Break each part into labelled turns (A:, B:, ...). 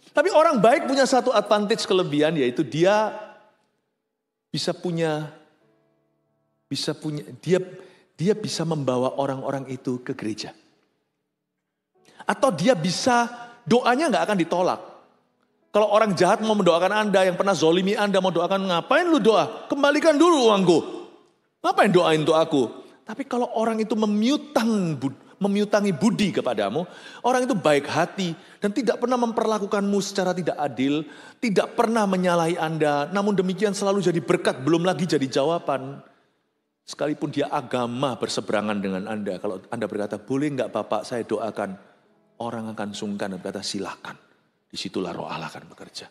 A: Tapi orang baik punya satu advantage kelebihan, yaitu dia dia bisa membawa orang-orang itu ke gereja. Atau dia bisa, doanya nggak akan ditolak. Kalau orang jahat mau mendoakan Anda, yang pernah zolimi Anda mau doakan, ngapain lu doa? Kembalikan dulu uangku. Ngapain doain untuk aku? Tapi kalau orang itu memiutangi budi kepadamu, orang itu baik hati dan tidak pernah memperlakukanmu secara tidak adil, tidak pernah menyalahi Anda, namun demikian selalu jadi berkat, belum lagi jadi jawaban. Sekalipun dia agama berseberangan dengan Anda, kalau Anda berkata, boleh nggak Bapak saya doakan, orang akan sungkan dan berkata, silakan. Disitulah Roh Allah akan bekerja.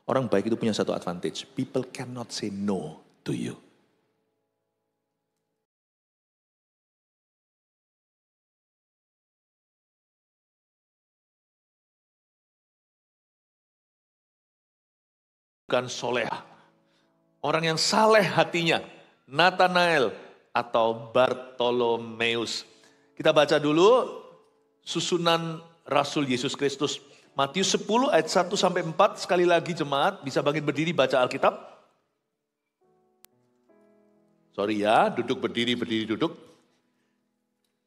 A: Orang baik itu punya satu advantage. People cannot say no to you. Bukan soleha. Orang yang saleh hatinya. Nathanael atau Bartolomeus. Kita baca dulu susunan Rasul Yesus Kristus. Matius 10 ayat 1 sampai 4, sekali lagi jemaat bisa bangkit berdiri baca Alkitab. Sorry ya, duduk berdiri duduk.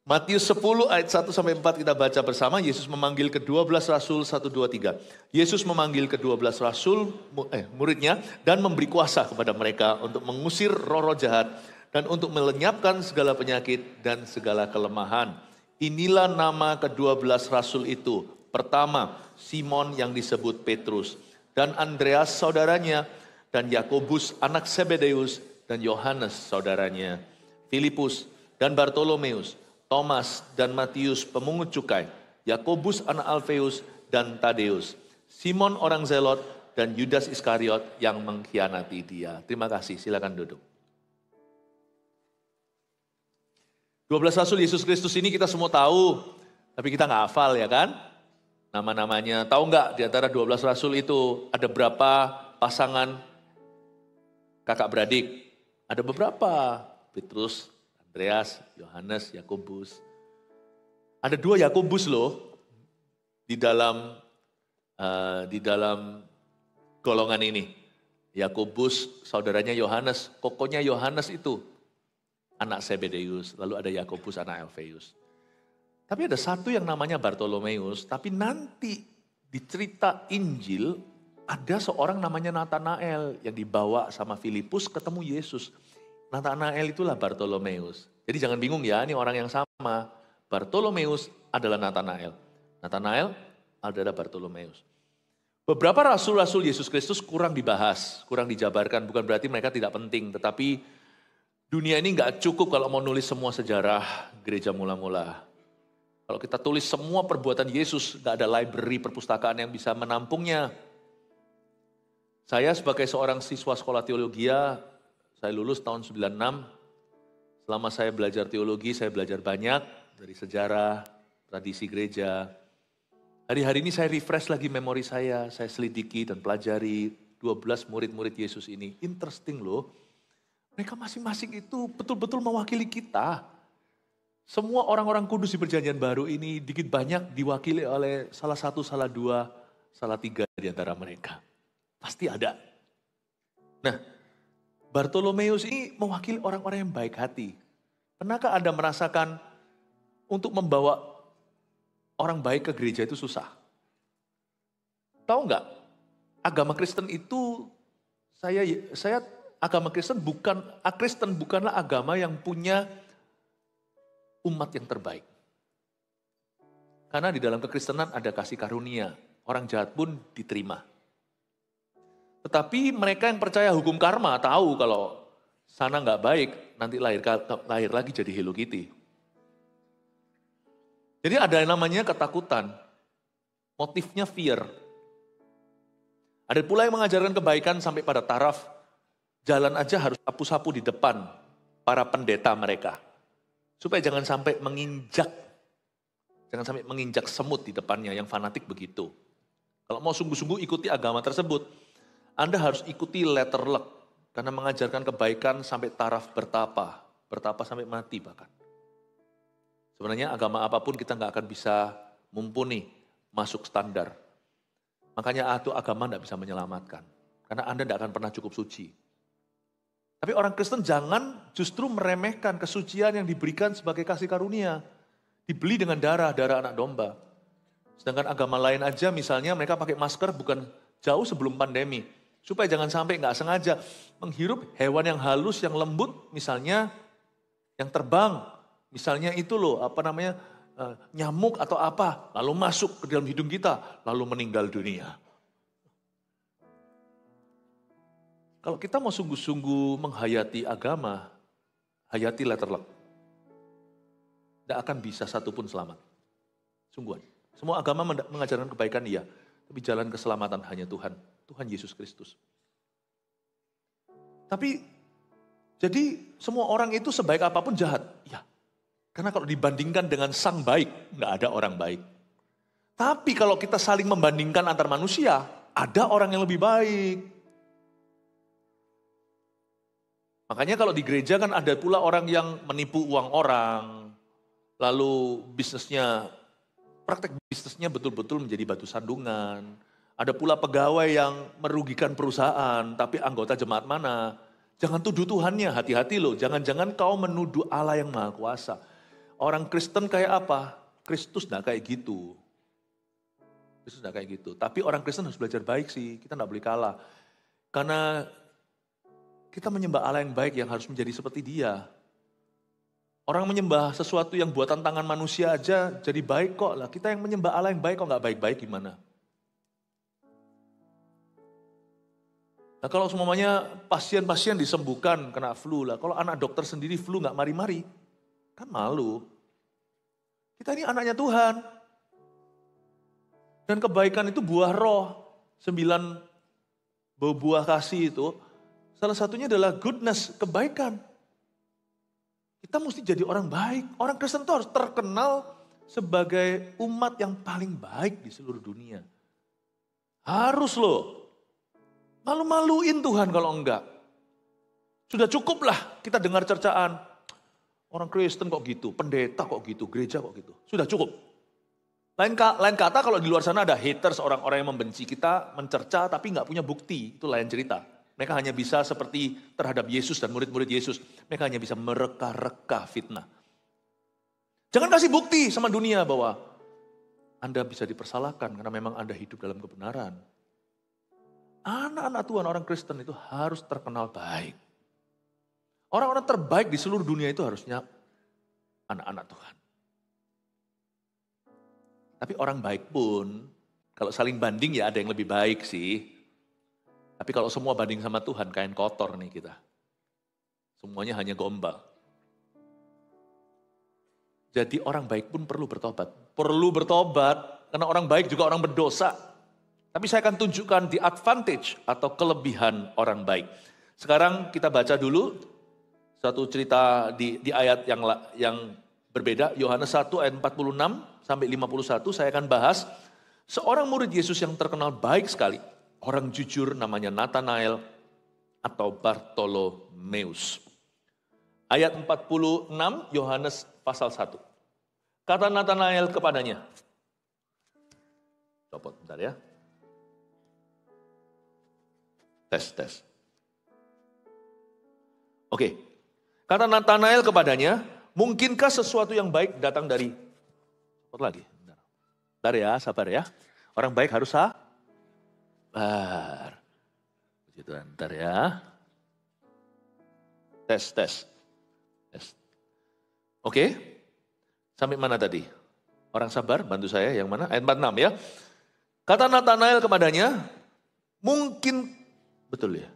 A: Matius 10 ayat 1 sampai 4 kita baca bersama. Yesus memanggil ke-12 rasul 1, 2, 3. Yesus memanggil ke-12 rasul muridnya dan memberi kuasa kepada mereka untuk mengusir roh-roh jahat dan untuk melenyapkan segala penyakit dan segala kelemahan. Inilah nama ke-12 rasul itu. Pertama, Simon yang disebut Petrus, dan Andreas saudaranya, dan Yakobus anak Zebedeus, dan Yohanes saudaranya, Filipus, dan Bartolomeus, Thomas, dan Matius pemungut cukai, Yakobus anak Alfeus, dan Tadeus, Simon orang Zelot, dan Yudas Iskariot yang mengkhianati dia. Terima kasih, silakan duduk. 12 rasul Yesus Kristus ini kita semua tahu, tapi kita nggak hafal ya kan? Nama-namanya, tahu nggak di antara 12 rasul itu ada berapa pasangan kakak beradik? Ada beberapa, Petrus, Andreas, Yohanes, Yakobus. Ada 2 Yakobus loh di dalam golongan ini. Yakobus saudaranya Yohanes, kokonya Yohanes itu anak Zebedeus, lalu ada Yakobus anak Alfeus. Tapi ada satu yang namanya Bartolomeus, tapi nanti di cerita Injil ada seorang namanya Nathanael yang dibawa sama Filipus ketemu Yesus. Nathanael itulah Bartolomeus. Jadi jangan bingung ya, ini orang yang sama. Bartolomeus adalah Nathanael. Nathanael adalah Bartolomeus. Beberapa rasul-rasul Yesus Kristus kurang dibahas, kurang dijabarkan. Bukan berarti mereka tidak penting, tetapi dunia ini nggak cukup kalau mau nulis semua sejarah gereja mula-mula. Kalau kita tulis semua perbuatan Yesus, gak ada library perpustakaan yang bisa menampungnya. Saya sebagai seorang siswa sekolah teologi, saya lulus tahun 96. Selama saya belajar teologi, saya belajar banyak dari sejarah, tradisi gereja. Hari-hari ini saya refresh lagi memori saya selidiki dan pelajari 12 murid-murid Yesus ini. Interesting loh, mereka masing-masing itu betul-betul mewakili kita. Semua orang-orang kudus di perjanjian baru ini dikit banyak diwakili oleh salah satu, salah dua, salah tiga di antara mereka. Pasti ada. Nah, Bartolomeus ini mewakili orang-orang yang baik hati. Pernahkah Anda merasakan untuk membawa orang baik ke gereja itu susah? Tahu nggak? Agama Kristen itu, agama Kristen bukanlah agama yang punya umat yang terbaik. Karena di dalam kekristenan ada kasih karunia. Orang jahat pun diterima. Tetapi mereka yang percaya hukum karma tahu kalau sana nggak baik, nanti lahir lagi jadi Hello Kitty. Jadi ada yang namanya ketakutan. Motifnya fear. Ada pula yang mengajarkan kebaikan sampai pada taraf jalan aja harus sapu-sapu di depan para pendeta mereka. Supaya jangan sampai menginjak semut di depannya yang fanatik begitu. Kalau mau sungguh-sungguh ikuti agama tersebut, Anda harus ikuti letter luck. Karena mengajarkan kebaikan sampai taraf bertapa sampai mati bahkan. Sebenarnya agama apapun kita nggak akan bisa mumpuni masuk standar. Makanya itu agama tidak bisa menyelamatkan. Karena Anda tidak akan pernah cukup suci. Tapi orang Kristen jangan justru meremehkan kesucian yang diberikan sebagai kasih karunia. Dibeli dengan darah anak domba. Sedangkan agama lain aja misalnya mereka pakai masker bukan jauh sebelum pandemi. Supaya jangan sampai nggak sengaja menghirup hewan yang halus, yang lembut misalnya yang terbang. Misalnya itu loh nyamuk atau apa. Lalu masuk ke dalam hidung kita lalu meninggal dunia. Kalau kita mau sungguh-sungguh menghayati agama, hayatilah terlek. Tidak akan bisa satupun selamat. Sungguhan. Semua agama mengajarkan kebaikan iya. Tapi jalan keselamatan hanya Tuhan. Tuhan Yesus Kristus. Tapi, jadi semua orang itu sebaik apapun jahat. Ya. Karena kalau dibandingkan dengan sang baik, nggak ada orang baik. Tapi kalau kita saling membandingkan antar manusia, ada orang yang lebih baik. Makanya kalau di gereja kan ada pula orang yang menipu uang orang, lalu praktek bisnisnya betul-betul menjadi batu sandungan. Ada pula pegawai yang merugikan perusahaan, tapi anggota jemaat mana? Jangan tuduh Tuhannya, hati-hati loh. Jangan-jangan kau menuduh Allah yang Maha Kuasa. Orang Kristen kayak apa? Kristus enggak kayak gitu. Kristus enggak kayak gitu. Tapi orang Kristen harus belajar baik sih, kita enggak boleh kalah. Karena kita menyembah Allah yang baik yang harus menjadi seperti Dia. Orang menyembah sesuatu yang buatan tangan manusia aja jadi baik kok lah. Kita yang menyembah Allah yang baik kok nggak baik-baik gimana? Nah kalau semuanya pasien-pasien disembuhkan kena flu lah. Kalau anak dokter sendiri flu nggak mari-mari, kan malu. Kita ini anaknya Tuhan. Dan kebaikan itu buah roh. 9 buah kasih itu. Salah satunya adalah goodness, kebaikan. Kita mesti jadi orang baik. Orang Kristen itu harus terkenal sebagai umat yang paling baik di seluruh dunia. Harus loh. Malu-maluin Tuhan kalau enggak. Sudah cukuplah kita dengar cercaan. Orang Kristen kok gitu, pendeta kok gitu, gereja kok gitu. Sudah cukup. Lain kata kalau di luar sana ada haters, orang-orang yang membenci kita, mencerca tapi nggak punya bukti. Itu lain cerita. Mereka hanya bisa seperti terhadap Yesus dan murid-murid Yesus. Mereka hanya bisa mereka-reka fitnah. Jangan kasih bukti sama dunia bahwa Anda bisa dipersalahkan karena memang Anda hidup dalam kebenaran. Anak-anak Tuhan, orang Kristen itu harus terkenal baik. Orang-orang terbaik di seluruh dunia itu harusnya anak-anak Tuhan. Tapi orang baik pun, kalau saling banding ya ada yang lebih baik sih. Tapi kalau semua banding sama Tuhan, kain kotor nih kita. Semuanya hanya gombal. Jadi orang baik pun perlu bertobat. Perlu bertobat, karena orang baik juga orang berdosa. Tapi saya akan tunjukkan the advantage atau kelebihan orang baik. Sekarang kita baca dulu satu cerita di ayat yang berbeda. Yohanes 1 ayat 46 sampai 51 saya akan bahas. Seorang murid Yesus yang terkenal baik sekali. Orang jujur namanya Nathanael atau Bartolomeus. Ayat 46 Yohanes pasal 1. Kata Nathanael kepadanya. Copot bentar ya. Tes. Oke. Kata Nathanael kepadanya, mungkinkah sesuatu yang baik datang dari... Copot lagi. Bentar ya, sabar ya. Orang baik harus sabar. Begitu, bentar ya. Tes. Oke. Sampai mana tadi? Orang sabar, bantu saya yang mana? Ayat 46 ya. Kata Nathanael kepadanya, mungkin, betul ya?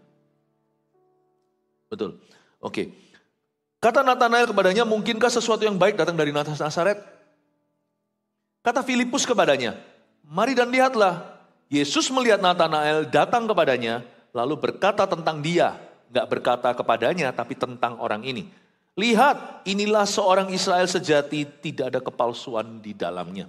A: Betul. Oke. Kata Nathanael kepadanya, mungkinkah sesuatu yang baik datang dari Nazaret? Kata Filipus kepadanya, mari dan lihatlah. Yesus melihat Nathanael datang kepadanya, lalu berkata tentang dia. Enggak berkata kepadanya, tapi tentang orang ini. Lihat, inilah seorang Israel sejati, tidak ada kepalsuan di dalamnya.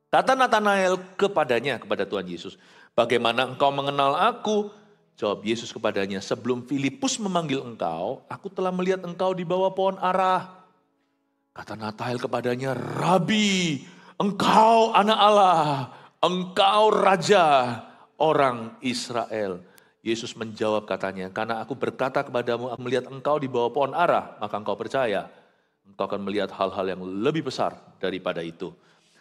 A: Kata Nathanael kepadanya, kepada Tuhan Yesus, bagaimana engkau mengenal aku? Jawab Yesus kepadanya, sebelum Filipus memanggil engkau, aku telah melihat engkau di bawah pohon ara. Kata Nathanael kepadanya, Rabi, engkau anak Allah, engkau raja orang Israel. Yesus menjawab katanya, karena aku berkata kepadamu, aku melihat engkau di bawah pohon ara, maka engkau percaya. Engkau akan melihat hal-hal yang lebih besar daripada itu.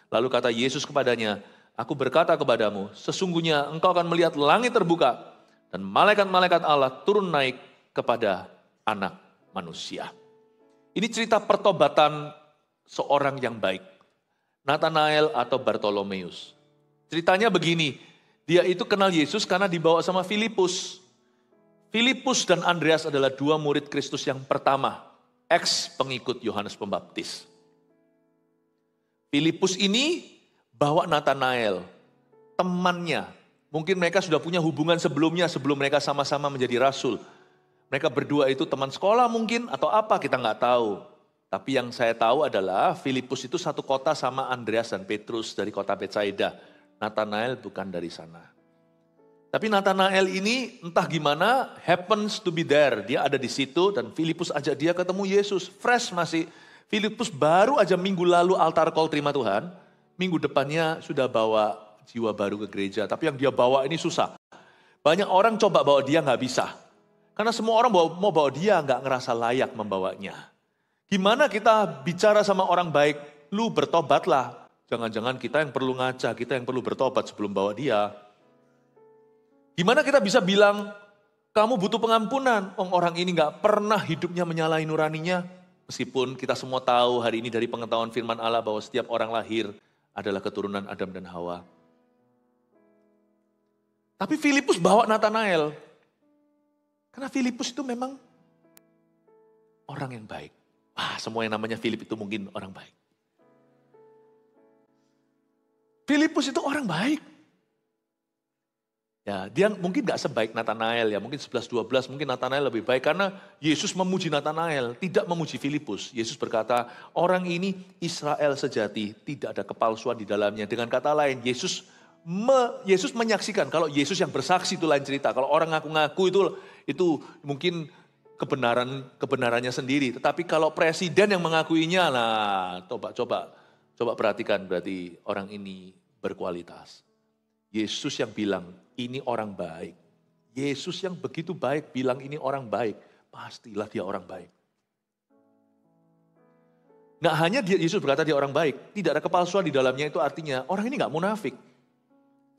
A: Lalu kata Yesus kepadanya, aku berkata kepadamu, sesungguhnya engkau akan melihat langit terbuka, dan malaikat-malaikat Allah turun naik kepada anak manusia. Ini cerita pertobatan seorang yang baik, Nathanael atau Bartolomeus. Ceritanya begini, dia itu kenal Yesus karena dibawa sama Filipus. Filipus dan Andreas adalah dua murid Kristus yang pertama, ex-pengikut Yohanes Pembaptis. Filipus ini bawa Nathanael, temannya. Mungkin mereka sudah punya hubungan sebelumnya, sebelum mereka sama-sama menjadi rasul. Mereka berdua itu teman sekolah mungkin, atau apa kita nggak tahu. Tapi yang saya tahu adalah Filipus itu satu kota sama Andreas dan Petrus dari kota Betsaida. Nathanael bukan dari sana. Tapi Nathanael ini entah gimana happens to be there. Dia ada di situ dan Filipus ajak dia ketemu Yesus. Fresh masih. Filipus baru aja minggu lalu altar call terima Tuhan. Minggu depannya sudah bawa jiwa baru ke gereja. Tapi yang dia bawa ini susah. Banyak orang coba bawa dia nggak bisa. Karena semua orang mau bawa dia nggak ngerasa layak membawanya. Gimana kita bicara sama orang baik? Lu bertobatlah. Jangan-jangan kita yang perlu ngaca, kita yang perlu bertobat sebelum bawa dia. Gimana kita bisa bilang, kamu butuh pengampunan. Orang ini gak pernah hidupnya menyalahi nuraninya. Meskipun kita semua tahu hari ini dari pengetahuan firman Allah bahwa setiap orang lahir adalah keturunan Adam dan Hawa. Tapi Filipus bawa Nathanael. Karena Filipus itu memang orang yang baik. Wah, semua yang namanya Filip itu mungkin orang baik. Filipus itu orang baik. Ya, dia mungkin gak sebaik Nathanael ya, mungkin 11-12, mungkin Nathanael lebih baik karena Yesus memuji Nathanael, tidak memuji Filipus. Yesus berkata, orang ini Israel sejati, tidak ada kepalsuan di dalamnya. Dengan kata lain, Yesus menyaksikan, kalau Yesus yang bersaksi itu lain cerita. Kalau orang ngaku-ngaku itu mungkin kebenarannya sendiri. Tetapi kalau presiden yang mengakuinya, nah coba perhatikan berarti orang ini berkualitas. Yesus yang bilang ini orang baik. Yesus yang begitu baik bilang ini orang baik. Pastilah dia orang baik. Nggak hanya Yesus berkata dia orang baik. Tidak ada kepalsuan di dalamnya, itu artinya orang ini nggak munafik.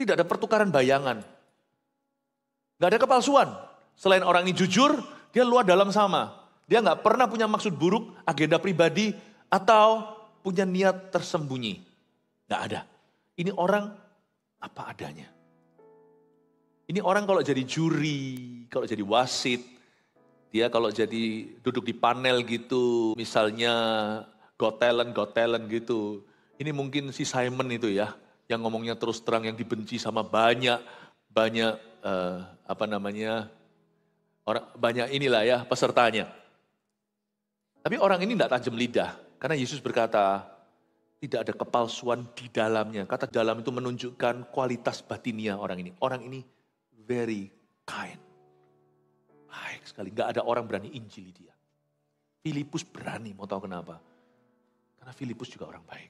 A: Tidak ada pertukaran bayangan. Nggak ada kepalsuan. Selain orang ini jujur, dia luar dalam sama. Dia nggak pernah punya maksud buruk, agenda pribadi, atau punya niat tersembunyi. Nggak ada. Ini orang apa adanya. Ini orang kalau jadi juri, kalau jadi wasit, dia kalau jadi duduk di panel gitu, misalnya Got Talent gitu. Ini mungkin si Simon itu ya, yang ngomongnya terus terang, yang dibenci sama banyak banyak inilah ya pesertanya. Tapi orang ini tidak tajam lidah, karena Yesus berkata, tidak ada kepalsuan di dalamnya. Kata dalam itu menunjukkan kualitas batinnya orang ini. Orang ini very kind. Baik sekali. Gak ada orang berani injili dia. Filipus berani, mau tahu kenapa? Karena Filipus juga orang baik.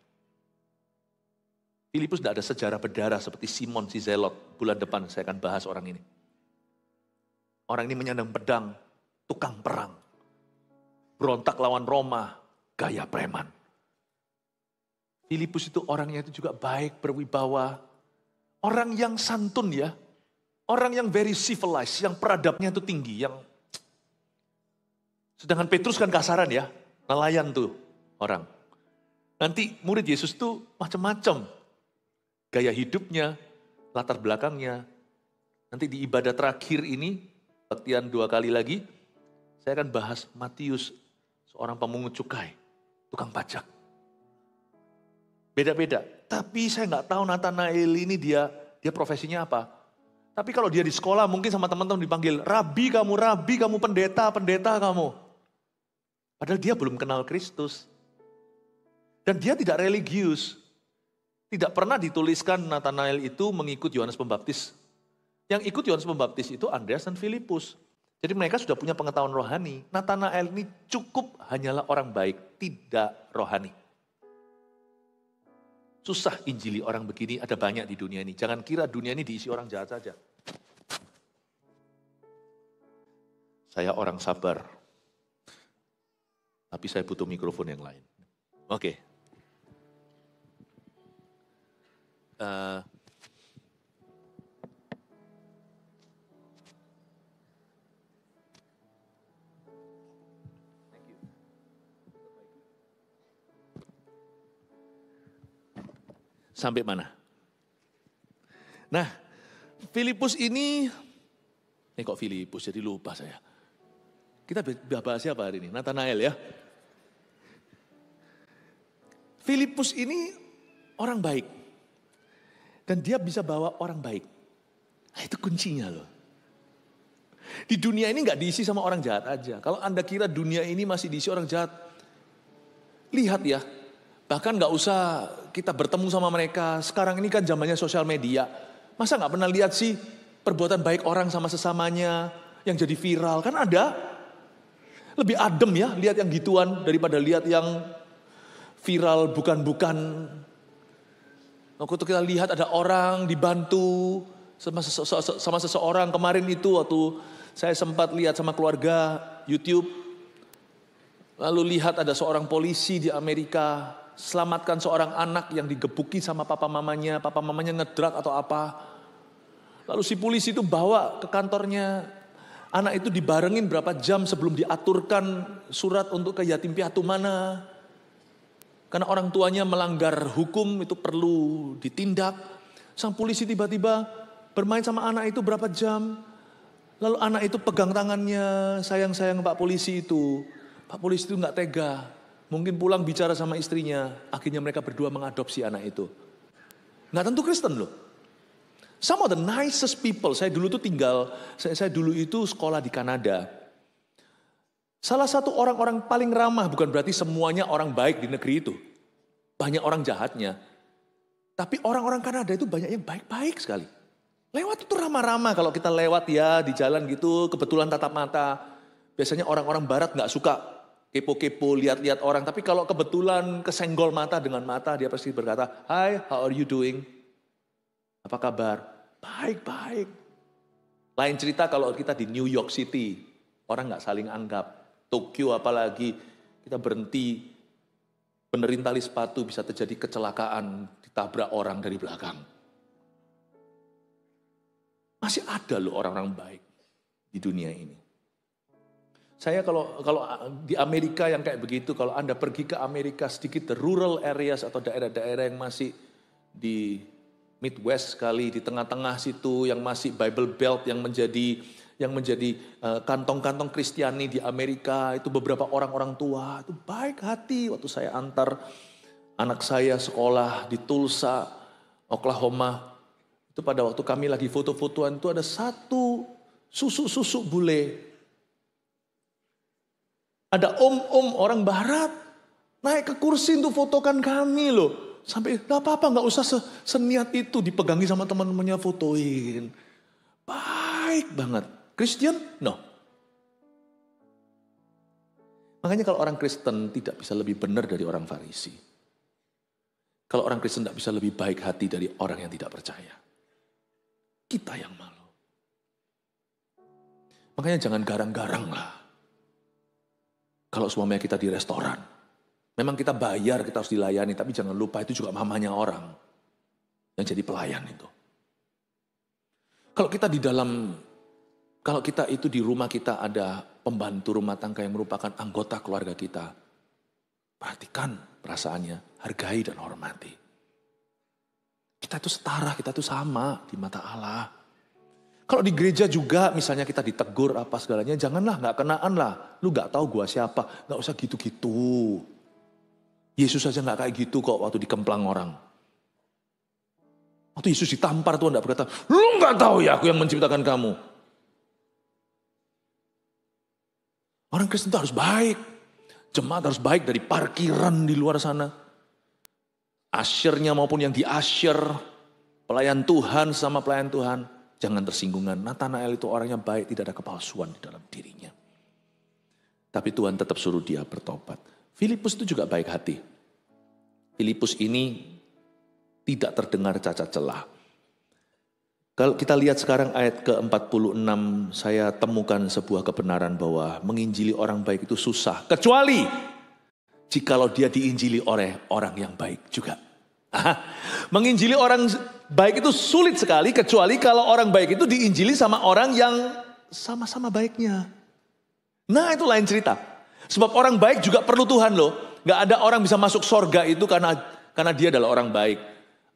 A: Filipus tidak ada sejarah berdarah seperti Simon si Zelot. Bulan depan saya akan bahas orang ini. Orang ini menyandang pedang, tukang perang. Berontak lawan Roma, gaya preman. Filipus itu orangnya itu juga baik, berwibawa. Orang yang santun ya. Orang yang very civilized, yang peradabnya itu tinggi. Sedangkan Petrus kan kasaran ya, nelayan tuh orang. Nanti murid Yesus tuh macam-macam. Gaya hidupnya, latar belakangnya. Nanti di ibadah terakhir ini, latihan 2 kali lagi, saya akan bahas Matius, seorang pemungut cukai, tukang pajak. Beda-beda. Tapi saya nggak tahu Nathanael ini dia profesinya apa. Tapi kalau dia di sekolah mungkin sama teman-teman dipanggil, Rabi kamu, pendeta kamu. Padahal dia belum kenal Kristus. Dan dia tidak religius. Tidak pernah dituliskan Nathanael itu mengikut Yohanes Pembaptis. Yang ikut Yohanes Pembaptis itu Andreas dan Filipus. Jadi mereka sudah punya pengetahuan rohani. Nathanael ini cukup hanyalah orang baik, tidak rohani. Susah injili orang begini, ada banyak di dunia ini. Jangan kira dunia ini diisi orang jahat saja. Saya orang sabar, tapi saya butuh mikrofon yang lain. Oke. Sampai mana? Nah, Filipus ini kok Filipus jadi lupa saya. Kita bahas siapa hari ini? Nathanael ya. Filipus ini orang baik. Dan dia bisa bawa orang baik. Nah, itu kuncinya loh. Di dunia ini gak diisi sama orang jahat aja. Kalau Anda kira dunia ini masih diisi orang jahat, lihat ya. Bahkan gak usah kita bertemu sama mereka. Sekarang ini kan zamannya sosial media. Masa gak pernah lihat sih perbuatan baik orang sama sesamanya yang jadi viral? Kan ada. Lebih adem ya lihat yang gituan daripada lihat yang viral bukan-bukan. Waktu itu kita lihat ada orang dibantu sama seseorang. Kemarin itu waktu saya sempat lihat sama keluarga YouTube. Lalu lihat ada seorang polisi di Amerika selamatkan seorang anak yang digebuki sama papa mamanya ngedrak atau apa. Lalu si polisi itu bawa ke kantornya. Anak itu dibarengin berapa jam sebelum diaturkan surat untuk ke yatim piatu mana. Karena orang tuanya melanggar hukum itu perlu ditindak. Sang polisi tiba-tiba bermain sama anak itu berapa jam. Lalu anak itu pegang tangannya, sayang-sayang Pak Polisi itu. Pak Polisi itu gak tega. Mungkin pulang bicara sama istrinya. Akhirnya mereka berdua mengadopsi anak itu. Gak tentu Kristen loh. Some of the nicest people. Saya dulu dulu itu sekolah di Kanada. Salah satu orang-orang paling ramah, bukan berarti semuanya orang baik di negeri itu. Banyak orang jahatnya. Tapi orang-orang Kanada itu banyak yang baik-baik sekali. Lewat itu ramah-ramah, kalau kita lewat ya di jalan gitu, kebetulan tatap mata. Biasanya orang-orang barat gak suka kepo-kepo, lihat-lihat orang. Tapi kalau kebetulan kesenggol mata dengan mata, dia pasti berkata, "Hi, how are you doing? Apa kabar?" Baik-baik. Lain cerita kalau kita di New York City, orang gak saling anggap. Tokyo apalagi, kita berhenti, benerin tali sepatu bisa terjadi kecelakaan, ditabrak orang dari belakang. Masih ada loh orang-orang baik di dunia ini. Saya kalau di Amerika yang kayak begitu, kalau Anda pergi ke Amerika sedikit the rural areas atau daerah-daerah yang masih di Midwest sekali, di tengah-tengah situ yang masih Bible Belt yang menjadi kantong-kantong Kristiani di Amerika, itu beberapa orang-orang tua itu baik hati. Waktu saya antar anak saya sekolah di Tulsa, Oklahoma, itu pada waktu kami lagi foto-fotoan itu ada satu susuk bule. Ada om-om orang barat naik ke kursi untuk fotokan kami loh. Sampai gak apa-apa, gak usah seniat itu dipegangi sama teman-temannya fotoin. Baik banget. Christian? No. Makanya kalau orang Kristen tidak bisa lebih benar dari orang Farisi. Kalau orang Kristen tidak bisa lebih baik hati dari orang yang tidak percaya. Kita yang malu. Makanya jangan garang-garang lah. Kalau semuanya kita di restoran. Memang kita bayar, kita harus dilayani. Tapi jangan lupa itu juga mamanya orang. Yang jadi pelayan itu. Kalau kita itu di rumah kita ada pembantu rumah tangga yang merupakan anggota keluarga kita. Perhatikan perasaannya, hargai dan hormati. Kita itu setara, kita itu sama di mata Allah. Kalau di gereja juga misalnya kita ditegur apa segalanya, janganlah, gak kenaan lah. Lu gak tahu gua siapa, gak usah gitu-gitu. Yesus aja gak kayak gitu kok waktu dikemplang orang. Waktu Yesus ditampar Tuhan gak berkata, "Lu gak tahu ya aku yang menciptakan kamu." Orang Kristen itu harus baik. Jemaat harus baik dari parkiran di luar sana. Asyirnya maupun yang di-asyir. Pelayan Tuhan sama pelayan Tuhan. Jangan tersinggungan. Nathanael itu orangnya baik, tidak ada kepalsuan di dalam dirinya. Tapi Tuhan tetap suruh dia bertobat. Filipus itu juga baik hati. Filipus ini Tidak terdengar cacat celah. Kalau kita lihat sekarang ayat ke-46, saya temukan sebuah kebenaran bahwa menginjili orang baik itu susah. Kecuali jikalau dia diinjili oleh orang yang baik juga. Menginjili orang baik itu sulit sekali, kecuali kalau orang baik itu diinjili sama orang yang sama-sama baiknya. Nah itu lain cerita. Sebab orang baik juga perlu Tuhan loh. Gak ada orang bisa masuk sorga itu karena dia adalah orang baik.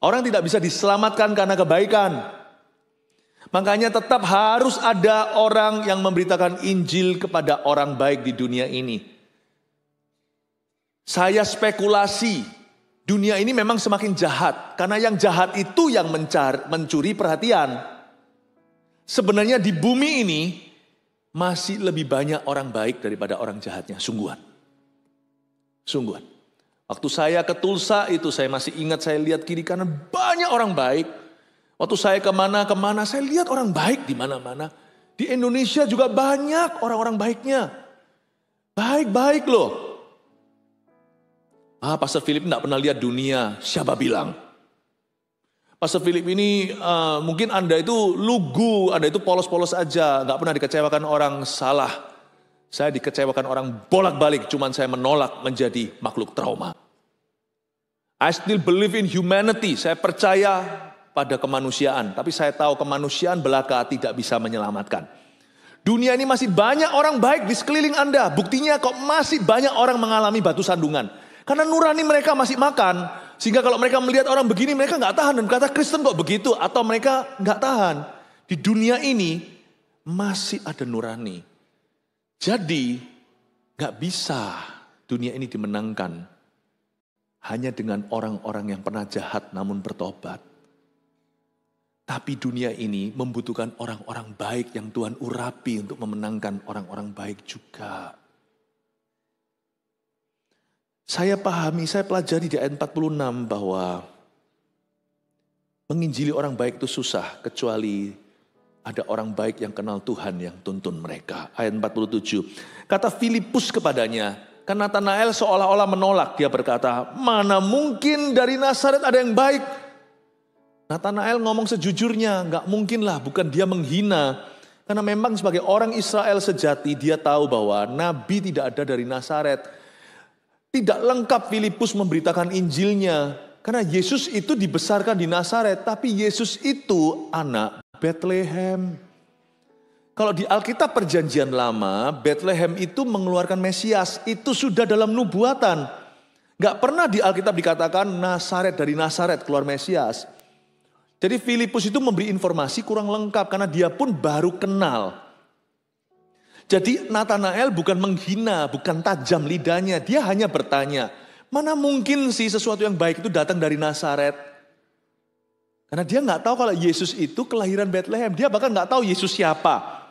A: Orang tidak bisa diselamatkan karena kebaikan. Makanya tetap harus ada orang yang memberitakan Injil kepada orang baik di dunia ini. Saya spekulasi, dunia ini memang semakin jahat. Karena yang jahat itu yang mencuri perhatian. Sebenarnya di bumi ini masih lebih banyak orang baik daripada orang jahatnya. Sungguhan. Sungguhan. Waktu saya ke Tulsa itu saya masih ingat, saya lihat kiri kanan banyak orang baik. Waktu saya kemana-kemana saya lihat orang baik di mana-mana. Di Indonesia juga banyak orang-orang baiknya. Baik-baik loh. Pastor Philip tidak pernah lihat dunia. Siapa bilang? Pastor Philip ini mungkin Anda itu lugu, Anda itu polos-polos aja. Gak pernah dikecewakan orang, salah. Saya dikecewakan orang bolak-balik. Cuman saya menolak menjadi makhluk trauma. I still believe in humanity. Saya percaya pada kemanusiaan. Tapi saya tahu kemanusiaan belaka tidak bisa menyelamatkan. Dunia ini masih banyak orang baik di sekeliling Anda. Buktinya kok masih banyak orang mengalami batu sandungan. Karena nurani mereka masih makan. Sehingga kalau mereka melihat orang begini mereka gak tahan. Dan kata Kristen kok begitu. Atau mereka gak tahan. Di dunia ini masih ada nurani. Jadi gak bisa dunia ini dimenangkan hanya dengan orang-orang yang pernah jahat namun bertobat. Tapi dunia ini membutuhkan orang-orang baik yang Tuhan urapi untuk memenangkan orang-orang baik juga. Saya pahami, saya pelajari di ayat 46 bahwa menginjili orang baik itu susah kecuali ada orang baik yang kenal Tuhan yang tuntun mereka. Ayat 47. Kata Filipus kepadanya, kan Nathanael seolah-olah menolak. Dia berkata, mana mungkin dari Nazaret ada yang baik? Nathanael ngomong sejujurnya, gak mungkin lah, bukan dia menghina. Karena memang sebagai orang Israel sejati, dia tahu bahwa Nabi tidak ada dari Nazaret. Tidak lengkap Filipus memberitakan Injilnya. Karena Yesus itu dibesarkan di Nazaret, tapi Yesus itu anak Bethlehem. Kalau di Alkitab Perjanjian Lama, Bethlehem itu mengeluarkan Mesias. Itu sudah dalam nubuatan. Gak pernah di Alkitab dikatakan Nazaret, dari Nazaret keluar Mesias. Jadi Filipus itu memberi informasi kurang lengkap karena dia pun baru kenal. Jadi Nathanael bukan menghina, bukan tajam lidahnya. Dia hanya bertanya, mana mungkin sih sesuatu yang baik itu datang dari Nazaret? Karena dia nggak tahu kalau Yesus itu kelahiran Bethlehem. Dia bahkan nggak tahu Yesus siapa.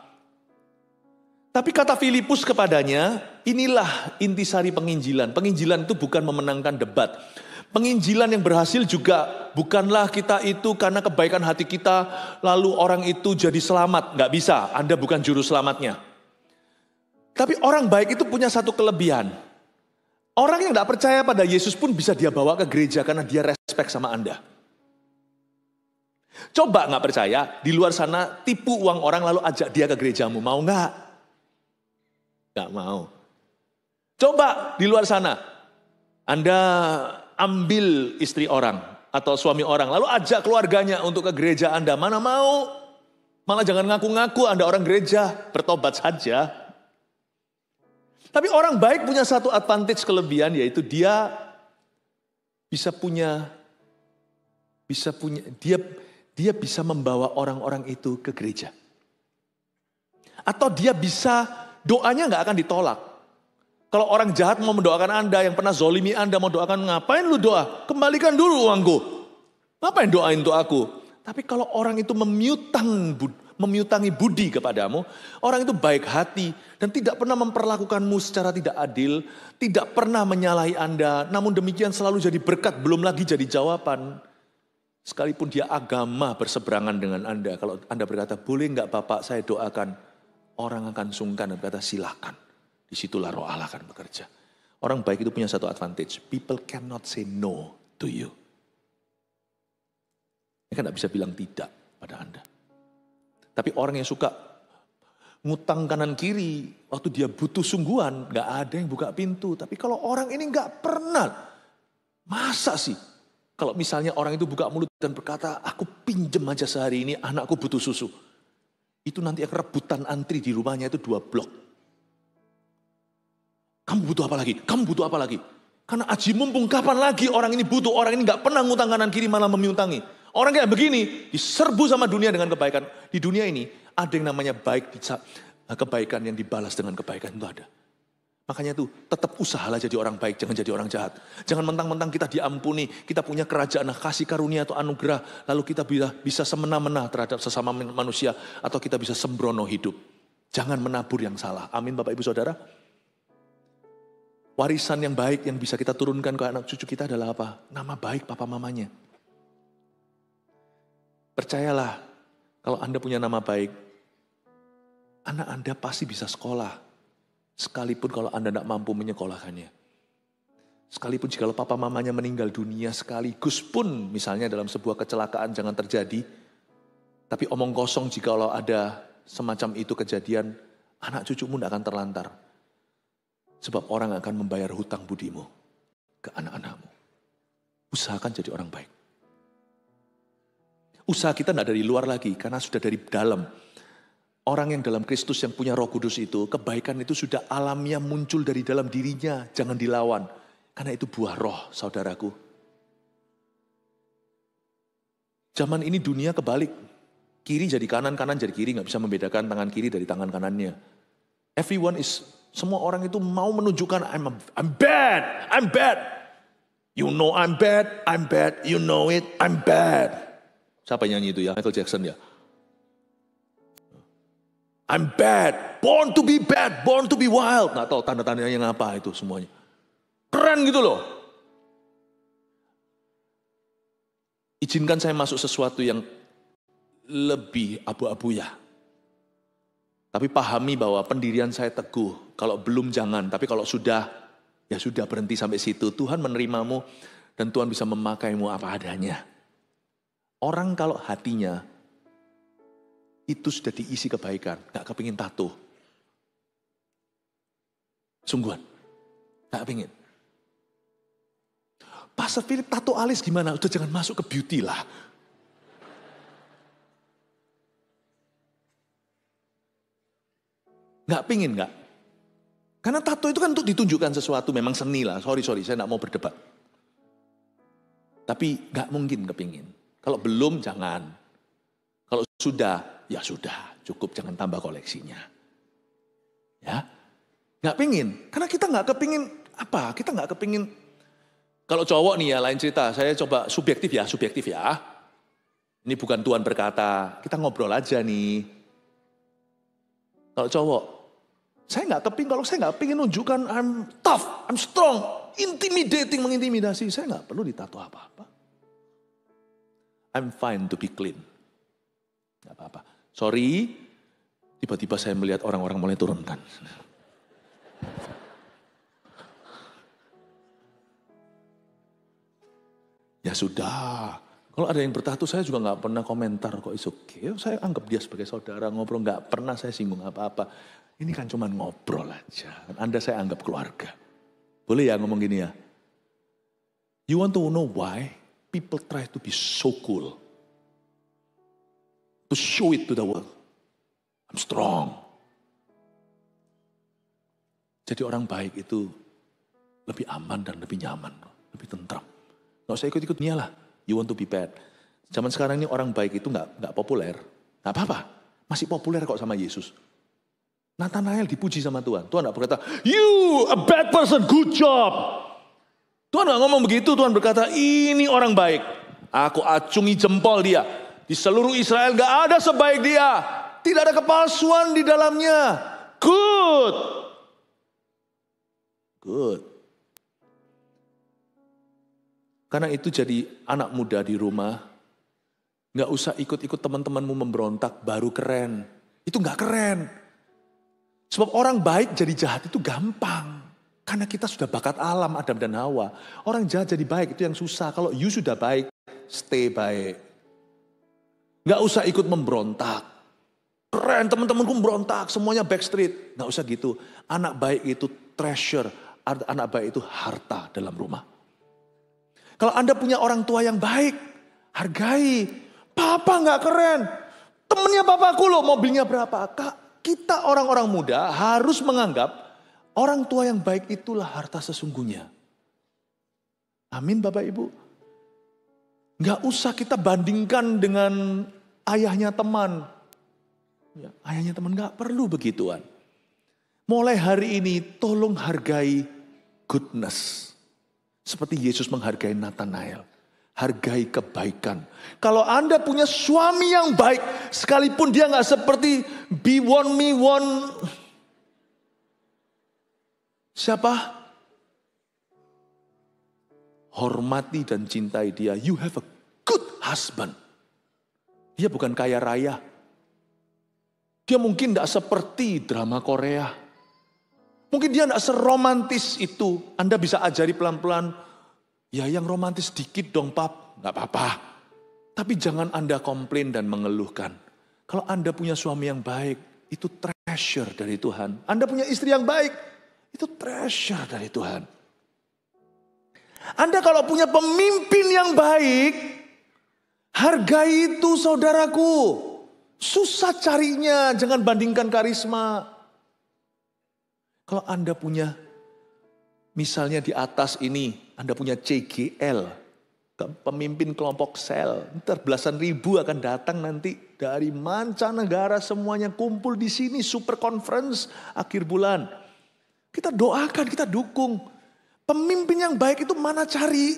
A: Tapi kata Filipus kepadanya, inilah intisari penginjilan. Penginjilan itu bukan memenangkan debat. Penginjilan yang berhasil juga bukanlah kita itu karena kebaikan hati kita lalu orang itu jadi selamat. Nggak bisa, Anda bukan juru selamatnya. Tapi orang baik itu punya satu kelebihan. Orang yang nggak percaya pada Yesus pun bisa dia bawa ke gereja karena dia respect sama Anda. Coba nggak percaya, di luar sana tipu uang orang lalu ajak dia ke gerejamu. Mau nggak? Nggak mau. Coba di luar sana, Anda ambil istri orang atau suami orang, lalu ajak keluarganya untuk ke gereja Anda. Mana mau? Malah jangan ngaku-ngaku Anda orang gereja, bertobat saja. Tapi orang baik punya satu advantage kelebihan, yaitu dia bisa membawa orang-orang itu ke gereja. Atau dia bisa, doanya nggak akan ditolak. Kalau orang jahat mau mendoakan Anda, yang pernah zolimi Anda mau doakan, ngapain lu doa? Kembalikan dulu uangku. Ngapain doain untuk aku? Tapi kalau orang itu memiutangi budi kepadamu, orang itu baik hati dan tidak pernah memperlakukanmu secara tidak adil, tidak pernah menyalahi Anda, namun demikian selalu jadi berkat, belum lagi jadi jawaban. Sekalipun dia agama berseberangan dengan Anda, kalau Anda berkata, boleh enggak Bapak saya doakan, orang akan sungkan dan berkata silakan. Disitulah Roh Allah akan bekerja. Orang baik itu punya satu advantage, people cannot say no to you. Dia kan tidak bisa bilang tidak pada Anda. Tapi orang yang suka ngutang kanan kiri, waktu dia butuh sungguhan, gak ada yang buka pintu. Tapi kalau orang ini gak pernah, masa sih? Kalau misalnya orang itu buka mulut dan berkata, aku pinjem aja sehari ini, anakku butuh susu. Itu nanti akan rebutan antri di rumahnya itu 2 blok. Kamu butuh apa lagi? Kamu butuh apa lagi? Karena aji mumpung kapan lagi orang ini butuh, orang ini gak pernah ngutang kanan kiri malah memiutangi. Orang kayak begini diserbu sama dunia dengan kebaikan. Di dunia ini ada yang namanya baik, kebaikan yang dibalas dengan kebaikan itu ada. Makanya itu tetap usahalah jadi orang baik, jangan jadi orang jahat. Jangan mentang-mentang kita diampuni, kita punya kerajaan kasih karunia atau anugerah, lalu kita bisa semena-mena terhadap sesama manusia, atau kita bisa sembrono hidup. Jangan menabur yang salah. Amin Bapak Ibu Saudara. Warisan yang baik yang bisa kita turunkan ke anak cucu kita adalah apa? Nama baik papa mamanya. Percayalah, kalau Anda punya nama baik, anak Anda pasti bisa sekolah. Sekalipun kalau Anda tidak mampu menyekolahkannya. Sekalipun jika papa mamanya meninggal dunia sekaligus pun, misalnya dalam sebuah kecelakaan jangan terjadi. Tapi omong kosong jika kalau ada semacam itu kejadian, anak cucumu tidak akan terlantar. Sebab orang akan membayar hutang budimu ke anak-anakmu. Usahakan jadi orang baik. Usaha kita tidak dari luar lagi, karena sudah dari dalam. Orang yang dalam Kristus yang punya Roh Kudus itu, kebaikan itu sudah alamiah muncul dari dalam dirinya, jangan dilawan. Karena itu buah roh, saudaraku. Zaman ini dunia kebalik. Kiri jadi kanan, kanan jadi kiri, nggak bisa membedakan tangan kiri dari tangan kanannya. Semua orang itu mau menunjukkan, I'm bad. You know I'm bad, you know it, I'm bad. Siapa yang nyanyi itu ya? Michael Jackson ya. I'm bad, born to be bad, born to be wild. Nggak tahu tanda-tandanya apa itu semuanya. Keren gitu loh. Izinkan saya masuk sesuatu yang lebih abu-abu ya. Tapi pahami bahwa pendirian saya teguh. Kalau belum jangan, tapi kalau sudah, ya sudah berhenti sampai situ. Tuhan menerimamu dan Tuhan bisa memakaimu apa adanya. Orang kalau hatinya itu sudah diisi kebaikan, gak kepingin tato. Sungguhan, gak kepingin. Pastor Philip tato alis gimana? Udah jangan masuk ke beauty lah. Gak pingin gak? Karena tato itu kan untuk ditunjukkan sesuatu, memang seni lah. Sorry, saya gak mau berdebat. Tapi gak mungkin kepingin. Kalau belum jangan. Kalau sudah, ya sudah. Cukup jangan tambah koleksinya. Ya. Gak pingin. Karena kita gak kepingin apa? Kita gak kepingin. Kalau cowok nih ya lain cerita. Saya coba subjektif ya. Ini bukan Tuhan berkata. Kita ngobrol aja nih. Kalau cowok. Saya gak kepingin. Kalau saya gak pingin nunjukkan I'm tough, I'm strong. Mengintimidasi. Saya gak perlu ditato apa-apa. I'm fine to be clean. Gak apa-apa. Sorry, tiba-tiba saya melihat orang-orang mulai turunkan. Ya sudah. Kalau ada yang bertato saya juga gak pernah komentar kok it's okay. Saya anggap dia sebagai saudara ngobrol. Gak pernah saya singgung apa-apa. Ini kan cuma ngobrol aja. Anda saya anggap keluarga. Boleh ya ngomong gini ya? You want to know why? People try to be so cool. To show it to the world. I'm strong. Jadi orang baik itu lebih aman dan lebih nyaman. Lebih tentram. Nggak usah ikut-ikut dunia lah. You want to be bad. Zaman sekarang ini orang baik itu nggak populer. Nggak apa-apa. Masih populer kok sama Yesus. Nathanael dipuji sama Tuhan. Tuhan nggak berkata, you a bad person, good job. Tuhan gak ngomong begitu, Tuhan berkata, ini orang baik. Aku acungi jempol dia. Di seluruh Israel gak ada sebaik dia. Tidak ada kepalsuan di dalamnya. Good. Karena itu jadi anak muda di rumah. Gak usah ikut-ikut teman-temanmu memberontak, baru keren. Itu gak keren. Sebab orang baik jadi jahat itu gampang. Karena kita sudah bakat alam Adam dan Hawa. Orang jahat jadi baik itu yang susah. Kalau you sudah baik, stay baik.
B: Gak usah ikut memberontak. Keren, teman-temanku memberontak, semuanya backstreet. Gak usah gitu. Anak baik itu treasure, anak baik itu harta dalam rumah. Kalau Anda punya orang tua yang baik, hargai. Papa gak keren. Temennya papaku loh, mobilnya berapa. Kita orang-orang muda harus menganggap orang tua yang baik itulah harta sesungguhnya. Amin Bapak Ibu. Gak usah kita bandingkan dengan ayahnya teman. Ya, ayahnya teman gak perlu begituan. Mulai hari ini tolong hargai goodness. Seperti Yesus menghargai Nathanael. Hargai kebaikan. Kalau Anda punya suami yang baik, sekalipun dia gak seperti be one me one. Siapa? Hormati dan cintai dia. You have a good husband. Dia bukan kaya raya. Dia mungkin tidak seperti drama Korea. Mungkin dia tidak seromantis itu. Anda bisa ajari pelan-pelan. Ya yang romantis dikit dong pap. Gak apa-apa. Tapi jangan Anda komplain dan mengeluhkan. Kalau Anda punya suami yang baik. Itu treasure dari Tuhan. Anda punya istri yang baik. Itu treasure dari Tuhan. Anda kalau punya pemimpin yang baik. Hargai itu saudaraku. Susah carinya, jangan bandingkan karisma. Kalau Anda punya, misalnya di atas ini, Anda punya CGL, pemimpin kelompok sel, ntar belasan ribu akan datang nanti dari mancanegara semuanya kumpul di sini, super conference akhir bulan. Kita doakan, kita dukung. Pemimpin yang baik itu mana cari?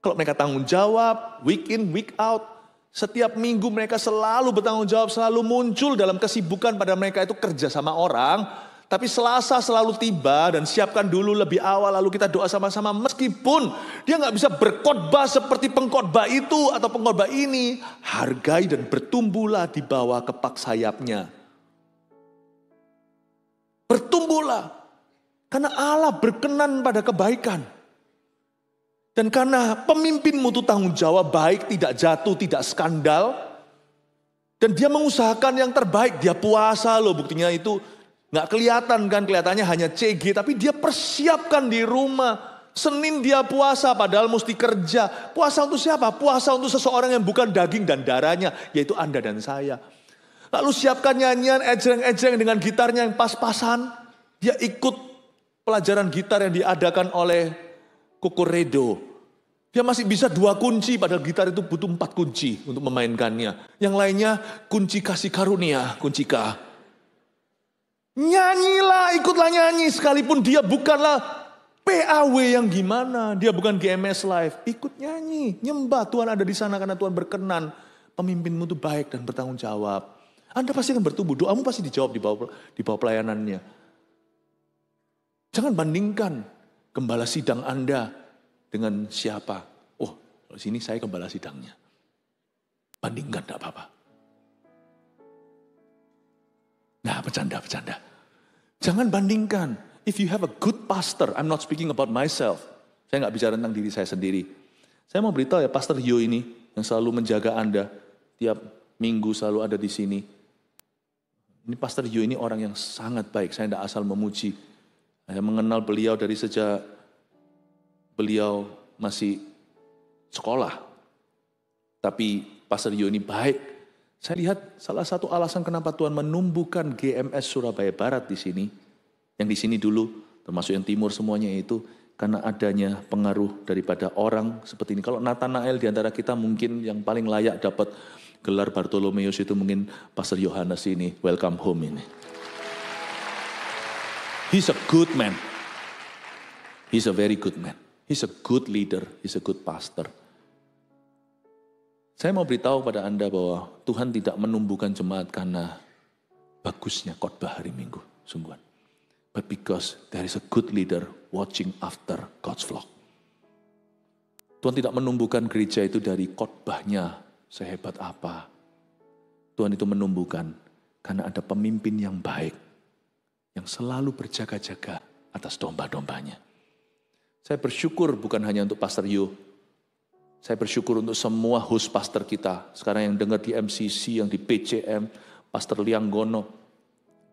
B: Kalau mereka tanggung jawab, week in, week out, setiap minggu mereka selalu bertanggung jawab, selalu muncul dalam kesibukan pada mereka itu kerja sama orang. Tapi Selasa selalu tiba dan siapkan dulu lebih awal lalu kita doa sama-sama. Meskipun dia gak bisa berkhotbah seperti pengkhotbah itu atau pengkhotbah ini. Hargai dan bertumbuhlah di bawah kepak sayapnya. Bertumbuhlah. Karena Allah berkenan pada kebaikan. Dan karena pemimpinmu itu tanggung jawab baik, tidak jatuh, tidak skandal. Dan dia mengusahakan yang terbaik, dia puasa loh buktinya itu. Gak kelihatan kan, kelihatannya hanya CG. Tapi dia persiapkan di rumah. Senin dia puasa padahal mesti kerja. Puasa untuk siapa? Puasa untuk seseorang yang bukan daging dan darahnya. Yaitu Anda dan saya. Lalu siapkan nyanyian ejreng-ejreng dengan gitarnya yang pas-pasan. Dia ikut pelajaran gitar yang diadakan oleh Kukuredo. Dia masih bisa 2 kunci, padahal gitar itu butuh 4 kunci untuk memainkannya. Yang lainnya kunci kasih karunia, kunci K. Nyanyilah, ikutlah nyanyi, sekalipun dia bukanlah PAW yang gimana. Dia bukan GMS Live, ikut nyanyi, nyembah Tuhan ada di sana karena Tuhan berkenan. Pemimpinmu itu baik dan bertanggung jawab. Anda pasti akan bertumbuh, doamu pasti dijawab di bawah pelayanannya. Jangan bandingkan gembala sidang Anda dengan siapa? Oh, di sini saya gembala sidangnya. Bandingkan, tidak apa-apa. Nah, bercanda. Jangan bandingkan. If you have a good pastor, I'm not speaking about myself. Saya nggak bicara tentang diri saya sendiri. Saya mau beritahu ya, Pastor Hyo ini yang selalu menjaga Anda. Tiap minggu selalu ada di sini. Ini Pastor Hyo ini orang yang sangat baik. Saya tidak asal memuji. Saya mengenal beliau dari sejak beliau masih sekolah. Tapi Pastor Hyo ini baik. Saya lihat salah satu alasan kenapa Tuhan menumbuhkan GMS Surabaya Barat di sini. Yang di sini dulu, termasuk yang timur semuanya itu. Karena adanya pengaruh daripada orang seperti ini. Kalau Nathanael di antara kita mungkin yang paling layak dapat gelar Bartolomeus itu mungkin Pastor Yohanes ini. Welcome home ini. He's a good man. He's a very good man. He's a good leader. He's a good pastor. Saya mau beritahu pada Anda bahwa Tuhan tidak menumbuhkan jemaat karena bagusnya khotbah hari Minggu. Sungguhan. But because there is a good leader watching after God's flock. Tuhan tidak menumbuhkan gereja itu dari khotbahnya sehebat apa. Tuhan itu menumbuhkan karena ada pemimpin yang baik. Yang selalu berjaga-jaga atas domba-dombanya. Saya bersyukur bukan hanya untuk Pastor Hyo. Saya bersyukur untuk semua host pastor kita. Sekarang yang dengar di MCC, yang di PCM, Pastor Lianggono,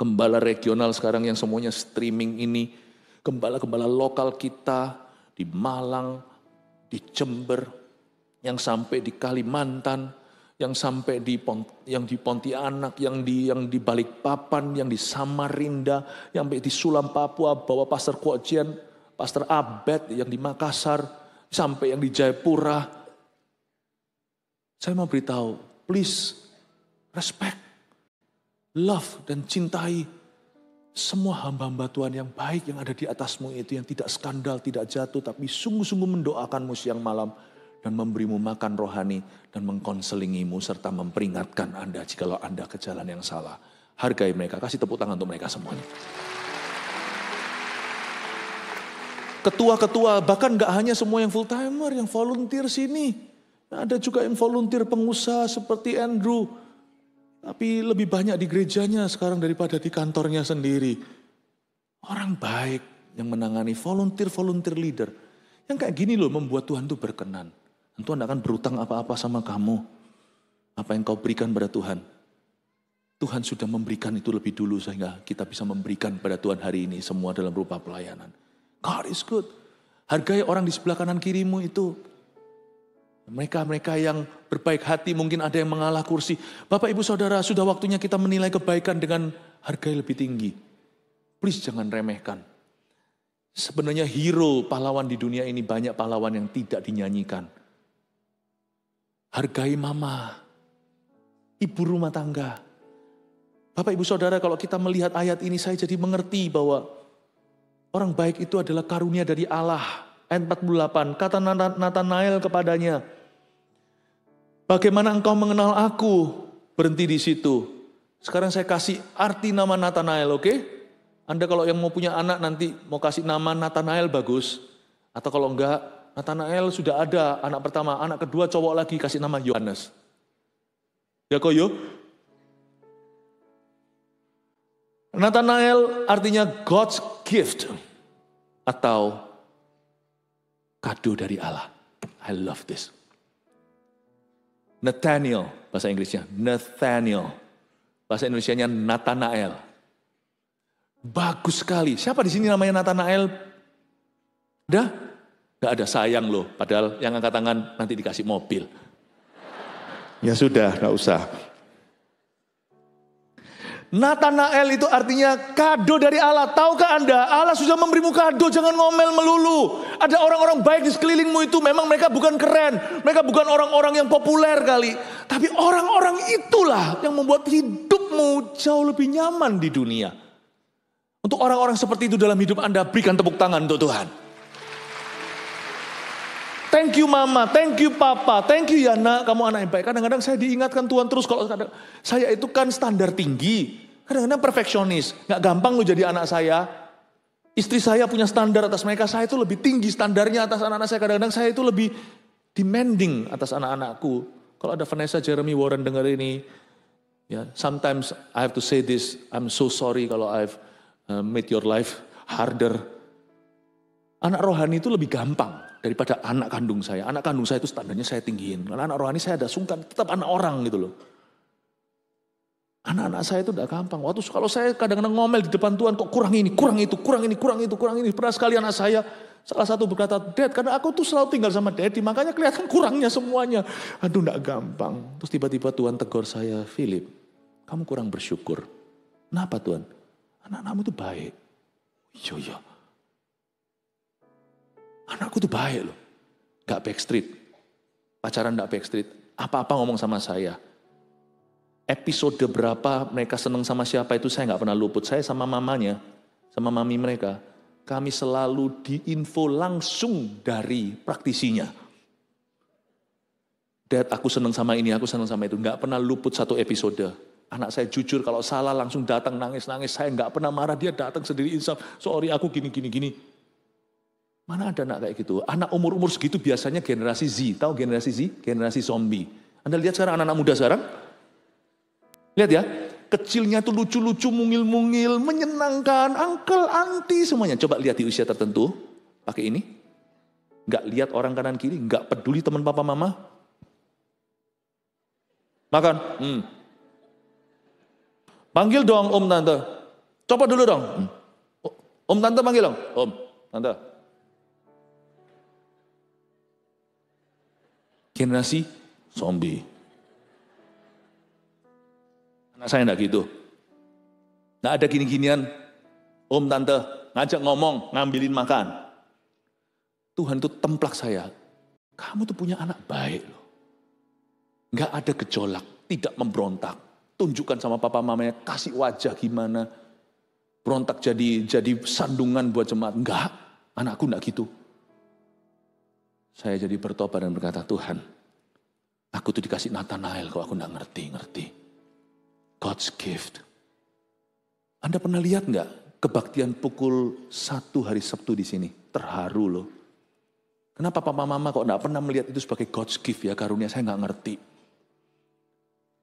B: gembala regional sekarang yang semuanya streaming ini, gembala-gembala lokal kita di Malang, di Jember, yang sampai di Kalimantan, yang sampai di Pontianak, yang di Balikpapan, yang di Samarinda, yang di Sulam Papua, bawa Pastor Kuojian, Pastor Abed yang di Makassar, sampai yang di Jayapura. Saya mau beritahu, please respect, love dan cintai semua hamba-hamba Tuhan yang baik yang ada di atasmu itu, yang tidak skandal, tidak jatuh, tapi sungguh-sungguh mendoakanmu siang malam dan memberimu makan rohani dan mengkonselingimu serta memperingatkan Anda jikalau Anda ke jalan yang salah. Hargai mereka, kasih tepuk tangan untuk mereka semuanya. Ketua-ketua, bahkan gak hanya semua yang full timer, yang volunteer sini. Ada juga yang volunteer pengusaha seperti Andrew. Tapi lebih banyak di gerejanya sekarang daripada di kantornya sendiri. Orang baik yang menangani volunteer leader. Yang kayak gini loh membuat Tuhan itu berkenan. Dan Tuhan akan berutang apa-apa sama kamu. Apa yang kau berikan pada Tuhan. Tuhan sudah memberikan itu lebih dulu sehingga kita bisa memberikan pada Tuhan hari ini semua dalam rupa pelayanan. God is good. Hargai orang di sebelah kanan kirimu itu. Mereka yang berbaik hati, mungkin ada yang mengalah kursi. Bapak ibu saudara, sudah waktunya kita menilai kebaikan dengan harga yang lebih tinggi. Please jangan remehkan. Sebenarnya hero pahlawan di dunia ini banyak pahlawan yang tidak dinyanyikan. Hargai mama, ibu rumah tangga. Bapak ibu saudara, kalau kita melihat ayat ini saya jadi mengerti bahwa orang baik itu adalah karunia dari Allah. Ayat 48, kata Nathanael kepadanya, bagaimana engkau mengenal aku? Berhenti di situ. Sekarang saya kasih arti nama Nathanael, oke? Anda kalau yang mau punya anak nanti mau kasih nama Nathanael bagus. Atau kalau enggak, Nathanael sudah ada anak pertama, anak kedua cowok lagi kasih nama Yohanes. Ya kok yo? Nathanael artinya God's gift atau kado dari Allah. I love this. Nathaniel, bahasa Inggrisnya. Nathaniel. Bahasa Indonesianya Nathanael. Bagus sekali. Siapa di sini namanya Nathanael? Ada? Gak ada, sayang loh. Padahal yang angkat tangan nanti dikasih mobil. Ya sudah, gak usah. Nathanael itu artinya kado dari Allah. Tahukah Anda, Allah sudah memberimu kado, jangan ngomel melulu. Ada orang-orang baik di sekelilingmu itu, memang mereka bukan keren. Mereka bukan orang-orang yang populer kali. Tapi orang-orang itulah yang membuat hidupmu jauh lebih nyaman di dunia. Untuk orang-orang seperti itu dalam hidup Anda, berikan tepuk tangan untuk Tuhan. Thank you mama, thank you papa, thank you ya nak, kamu anak yang baik. Kadang-kadang saya diingatkan Tuhan terus kalau saya itu kan standar tinggi. Kadang-kadang perfeksionis, gak gampang loh jadi anak saya. Istri saya punya standar atas mereka, saya itu lebih tinggi standarnya atas anak-anak saya. Kadang-kadang saya itu lebih demanding atas anak-anakku. Kalau ada Vanessa, Jeremy, Warren dengar ini, ya, sometimes I have to say this, I'm so sorry kalau I've made your life harder. Anak rohani itu lebih gampang daripada anak kandung saya. Anak kandung saya itu standarnya saya tinggiin. Karena anak rohani saya ada sungkan, tetap anak orang gitu loh. Anak-anak saya itu udah gampang. Waktu kalau saya kadang-kadang ngomel di depan Tuhan, kok kurang ini, kurang itu, kurang ini, kurang itu, kurang ini. Pernah sekali anak saya, salah satu berkata, Dad, karena aku tuh selalu tinggal sama Daddy, makanya kelihatan kurangnya semuanya. Aduh, gak gampang. Terus tiba-tiba Tuhan tegur saya, Philip, kamu kurang bersyukur. Kenapa Tuhan? Anak-anakmu itu baik. Iya. Anakku tuh baik loh. Gak backstreet. Pacaran gak backstreet. Apa-apa ngomong sama saya. Episode berapa mereka seneng sama siapa itu saya gak pernah luput. Saya sama mamanya, sama mami mereka. Kami selalu diinfo langsung dari praktisinya. Dad, aku seneng sama ini, aku seneng sama itu. Gak pernah luput satu episode. Anak saya jujur kalau salah langsung datang nangis-nangis. Saya gak pernah marah, dia datang sendiri insaf. Sorry aku gini. Mana ada anak kayak gitu? Anak umur-umur segitu biasanya generasi Z. Tahu generasi Z? Generasi zombie. Anda lihat sekarang anak-anak muda sekarang? Lihat ya. Kecilnya tuh lucu-lucu, mungil-mungil, menyenangkan. Uncle, auntie semuanya. Coba lihat di usia tertentu. Pakai ini. Nggak lihat orang kanan kiri, nggak peduli teman papa mama. Makan. Panggil dong om tante. Coba dulu dong. Om tante panggil dong. Om, tante. Generasi zombie. Anak saya enggak gitu. Nggak ada gini-ginian. Om tante ngajak ngomong, ngambilin makan. Tuhan itu templak saya. Kamu tuh punya anak baik loh. Nggak ada gejolak, tidak memberontak. Tunjukkan sama papa mamanya, kasih wajah gimana. Berontak jadi sandungan buat jemaat. Enggak, anakku enggak gitu. Saya jadi bertobat dan berkata, Tuhan, aku tuh dikasih Nathanael kok aku enggak ngerti. God's gift. Anda pernah lihat enggak kebaktian pukul 1 hari Sabtu di sini? Terharu loh. Kenapa papa mama kok enggak pernah melihat itu sebagai God's gift ya, karunia? Saya enggak ngerti.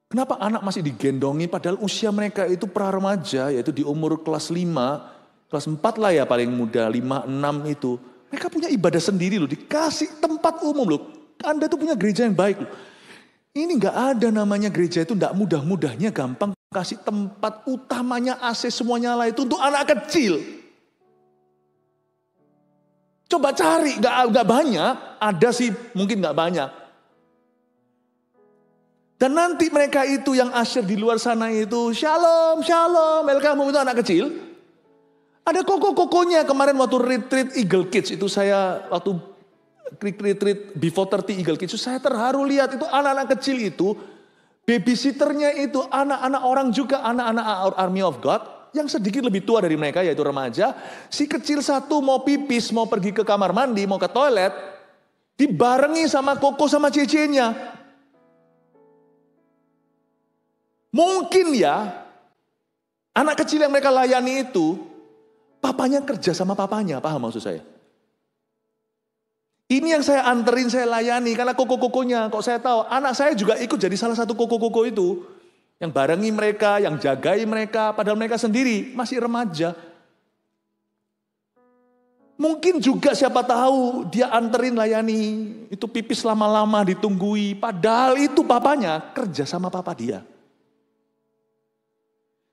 B: Kenapa anak masih digendongi padahal usia mereka itu pra-remaja, yaitu di umur kelas 5, kelas 4 lah ya paling muda, 5, 6 itu. Mereka punya ibadah sendiri loh, dikasih tempat umum loh. Anda tuh punya gereja yang baik loh. Ini nggak ada namanya gereja itu nggak mudah-mudahnya gampang kasih tempat utamanya AC semuanya nyala itu untuk anak kecil. Coba cari, nggak banyak, ada sih mungkin nggak banyak. Dan nanti mereka itu yang asyir di luar sana itu, shalom, welcome itu anak kecil. Ada koko-kokonya kemarin waktu retreat Eagle Kids itu saya waktu retreat before 30 Eagle Kids itu saya terharu lihat itu anak-anak kecil itu babysitternya itu anak-anak orang juga anak-anak Army of God yang sedikit lebih tua dari mereka yaitu remaja. Si kecil satu mau pipis, mau pergi ke kamar mandi, mau ke toilet, dibarengi sama koko sama cecenya. Mungkin ya anak kecil yang mereka layani itu papanya kerja sama papanya, paham maksud saya? Ini yang saya anterin, saya layani, karena koko-kokonya, kok saya tahu, anak saya juga ikut jadi salah satu koko-koko itu. Yang barengi mereka, yang jagai mereka, padahal mereka sendiri masih remaja. Mungkin juga siapa tahu dia anterin layani, itu pipis lama-lama ditunggui, padahal itu papanya kerja sama papa dia.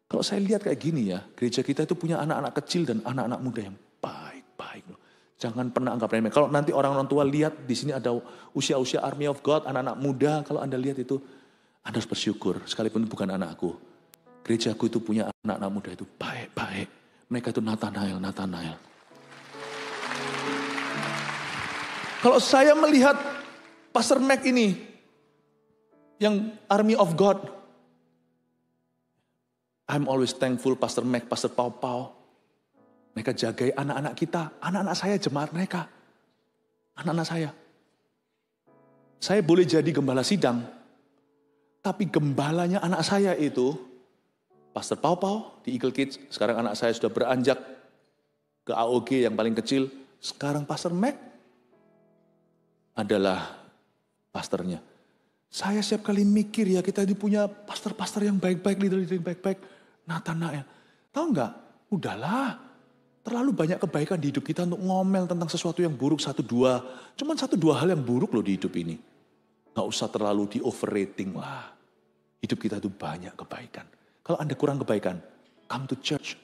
B: Kalau saya lihat kayak gini ya, gereja kita itu punya anak-anak kecil dan anak-anak muda yang baik-baik loh. Jangan pernah anggap remeh. Kalau nanti orang-orang tua lihat di sini ada usia-usia Army of God, anak-anak muda, kalau Anda lihat itu, Anda harus bersyukur. Sekalipun itu bukan anakku. Gerejaku itu punya anak-anak muda itu baik-baik. Mereka itu Nathanael. Kalau saya melihat Pastor Mac ini, yang Army of God, I'm always thankful Pastor Mac, Pastor Pau. Mereka jagai anak-anak kita, anak-anak saya jemaat mereka. Anak-anak saya. Saya boleh jadi gembala sidang, tapi gembalanya anak saya itu, Pastor Pau di Eagle Kids, sekarang anak saya sudah beranjak ke AOG yang paling kecil, sekarang Pastor Mac adalah pastornya. Saya setiap kali mikir ya kita ini punya pastor-pastor yang baik-baik, leader-leader yang baik-baik. Nathanael. Tahu nggak? Udahlah. Terlalu banyak kebaikan di hidup kita untuk ngomel tentang sesuatu yang buruk 1-2. Cuman 1-2 hal yang buruk loh di hidup ini. Nggak usah terlalu di overrating. Wah, hidup kita itu banyak kebaikan. Kalau Anda kurang kebaikan, come to church.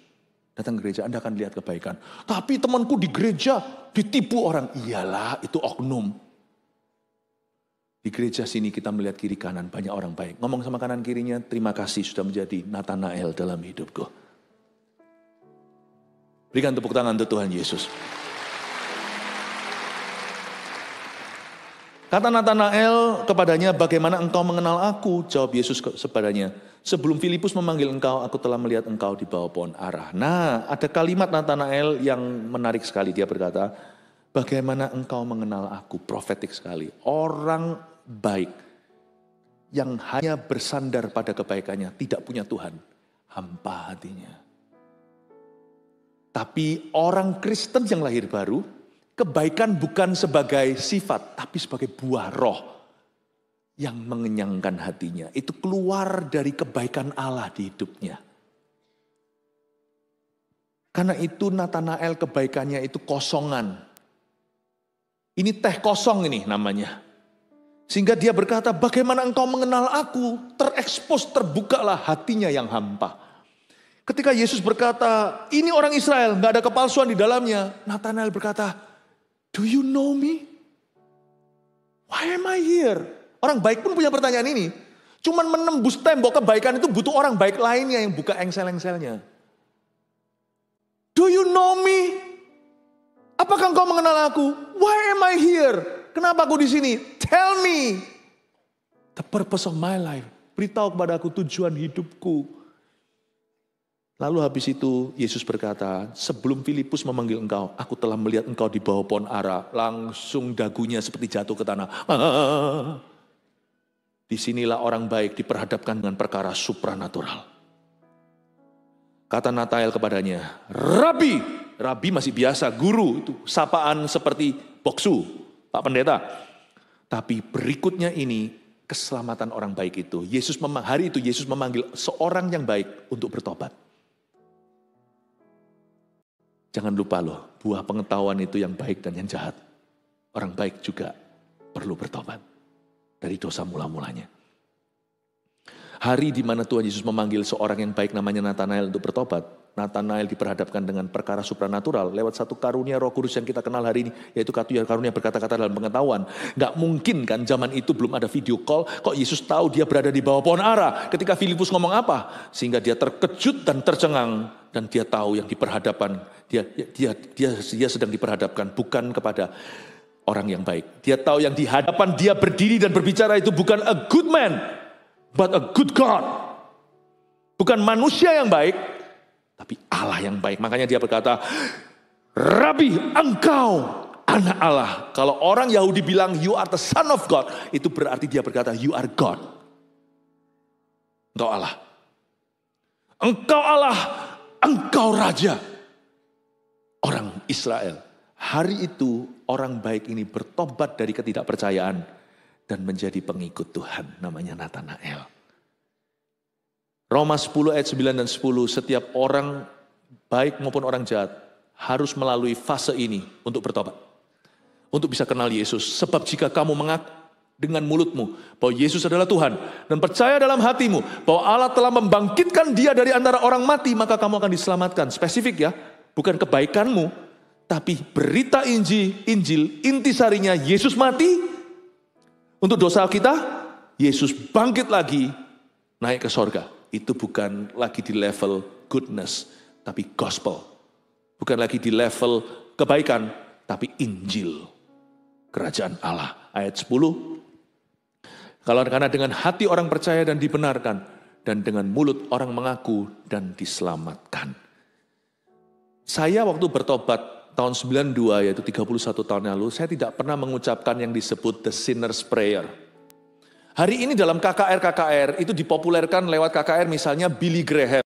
B: Datang ke gereja, Anda akan lihat kebaikan. Tapi temanku di gereja ditipu orang. Iyalah, itu oknum. Di gereja sini kita melihat kiri kanan, banyak orang baik. Ngomong sama kanan kirinya, terima kasih sudah menjadi Nathanael dalam hidupku. Berikan tepuk tangan untuk Tuhan Yesus. Kata Nathanael kepadanya, bagaimana engkau mengenal aku? Jawab Yesus kepadanya, sebelum Filipus memanggil engkau, aku telah melihat engkau di bawah pohon ara. Nah, ada kalimat Nathanael yang menarik sekali. Dia berkata, bagaimana engkau mengenal aku? Profetik sekali. Orang baik yang hanya bersandar pada kebaikannya, tidak punya Tuhan, hampa hatinya. Tapi orang Kristen yang lahir baru, kebaikan bukan sebagai sifat, tapi sebagai buah roh yang mengenyangkan hatinya. Itu keluar dari kebaikan Allah di hidupnya. Karena itu Nathanael kebaikannya itu kosongan. Ini teh kosong ini namanya. Sehingga dia berkata, bagaimana engkau mengenal aku? Terekspos, terbukalah hatinya yang hampa. Ketika Yesus berkata, ini orang Israel, gak ada kepalsuan di dalamnya. Nathanael berkata, do you know me? Why am I here? Orang baik pun punya pertanyaan ini. Cuman menembus tembok kebaikan itu butuh orang baik lainnya yang buka engsel-engselnya. Do you know me? Apakah engkau mengenal aku? Why am I here? Kenapa aku di sini? Tell me the purpose of my life. Beritahu kepada aku tujuan hidupku. Lalu habis itu Yesus berkata, sebelum Filipus memanggil engkau, aku telah melihat engkau di bawah pohon ara. Langsung dagunya seperti jatuh ke tanah. Disinilah orang baik diperhadapkan dengan perkara supranatural. Kata Nathanael kepadanya, Rabi. Rabi masih biasa, guru itu sapaan seperti boksu, Pak Pendeta. Tapi berikutnya ini keselamatan orang baik itu. Hari itu Yesus memanggil seorang yang baik untuk bertobat. Jangan lupa loh, buah pengetahuan itu yang baik dan yang jahat. Orang baik juga perlu bertobat dari dosa mula-mulanya. Hari di mana Tuhan Yesus memanggil seorang yang baik namanya Nathanael untuk bertobat. Nathanael diperhadapkan dengan perkara supranatural lewat satu karunia Roh Kudus yang kita kenal hari ini, yaitu karunia berkata-kata dalam pengetahuan. Gak mungkin kan zaman itu belum ada video call, kok Yesus tahu dia berada di bawah pohon ara ketika Filipus ngomong apa, sehingga dia terkejut dan tercengang dan dia tahu yang diperhadapkan, dia sedang diperhadapkan bukan kepada orang yang baik. Dia tahu yang di hadapan dia berdiri dan berbicara itu bukan a good man, but a good God. Bukan manusia yang baik, tapi Allah yang baik. Makanya dia berkata, Rabi, engkau anak Allah. Kalau orang Yahudi bilang, you are the son of God, itu berarti dia berkata, you are God. Engkau Allah. Engkau Allah, engkau Raja. Orang Israel. Hari itu orang baik ini bertobat dari ketidakpercayaan dan menjadi pengikut Tuhan. Namanya Nathanael. Roma 10 ayat 9 dan 10, setiap orang baik maupun orang jahat harus melalui fase ini untuk bertobat. Untuk bisa kenal Yesus. Sebab jika kamu mengaku dengan mulutmu bahwa Yesus adalah Tuhan dan percaya dalam hatimu bahwa Allah telah membangkitkan dia dari antara orang mati, maka kamu akan diselamatkan. Spesifik ya, bukan kebaikanmu, tapi berita Injil, intisarinya Yesus mati untuk dosa kita, Yesus bangkit lagi, naik ke sorga. Itu bukan lagi di level goodness, tapi gospel. Bukan lagi di level kebaikan, tapi Injil. Kerajaan Allah. Ayat 10. Karena dengan hati orang percaya dan dibenarkan, dan dengan mulut orang mengaku dan diselamatkan. Saya waktu bertobat tahun 92, yaitu 31 tahun lalu, saya tidak pernah mengucapkan yang disebut the sinner's prayer. Hari ini dalam KKR itu dipopulerkan lewat KKR misalnya Billy Graham.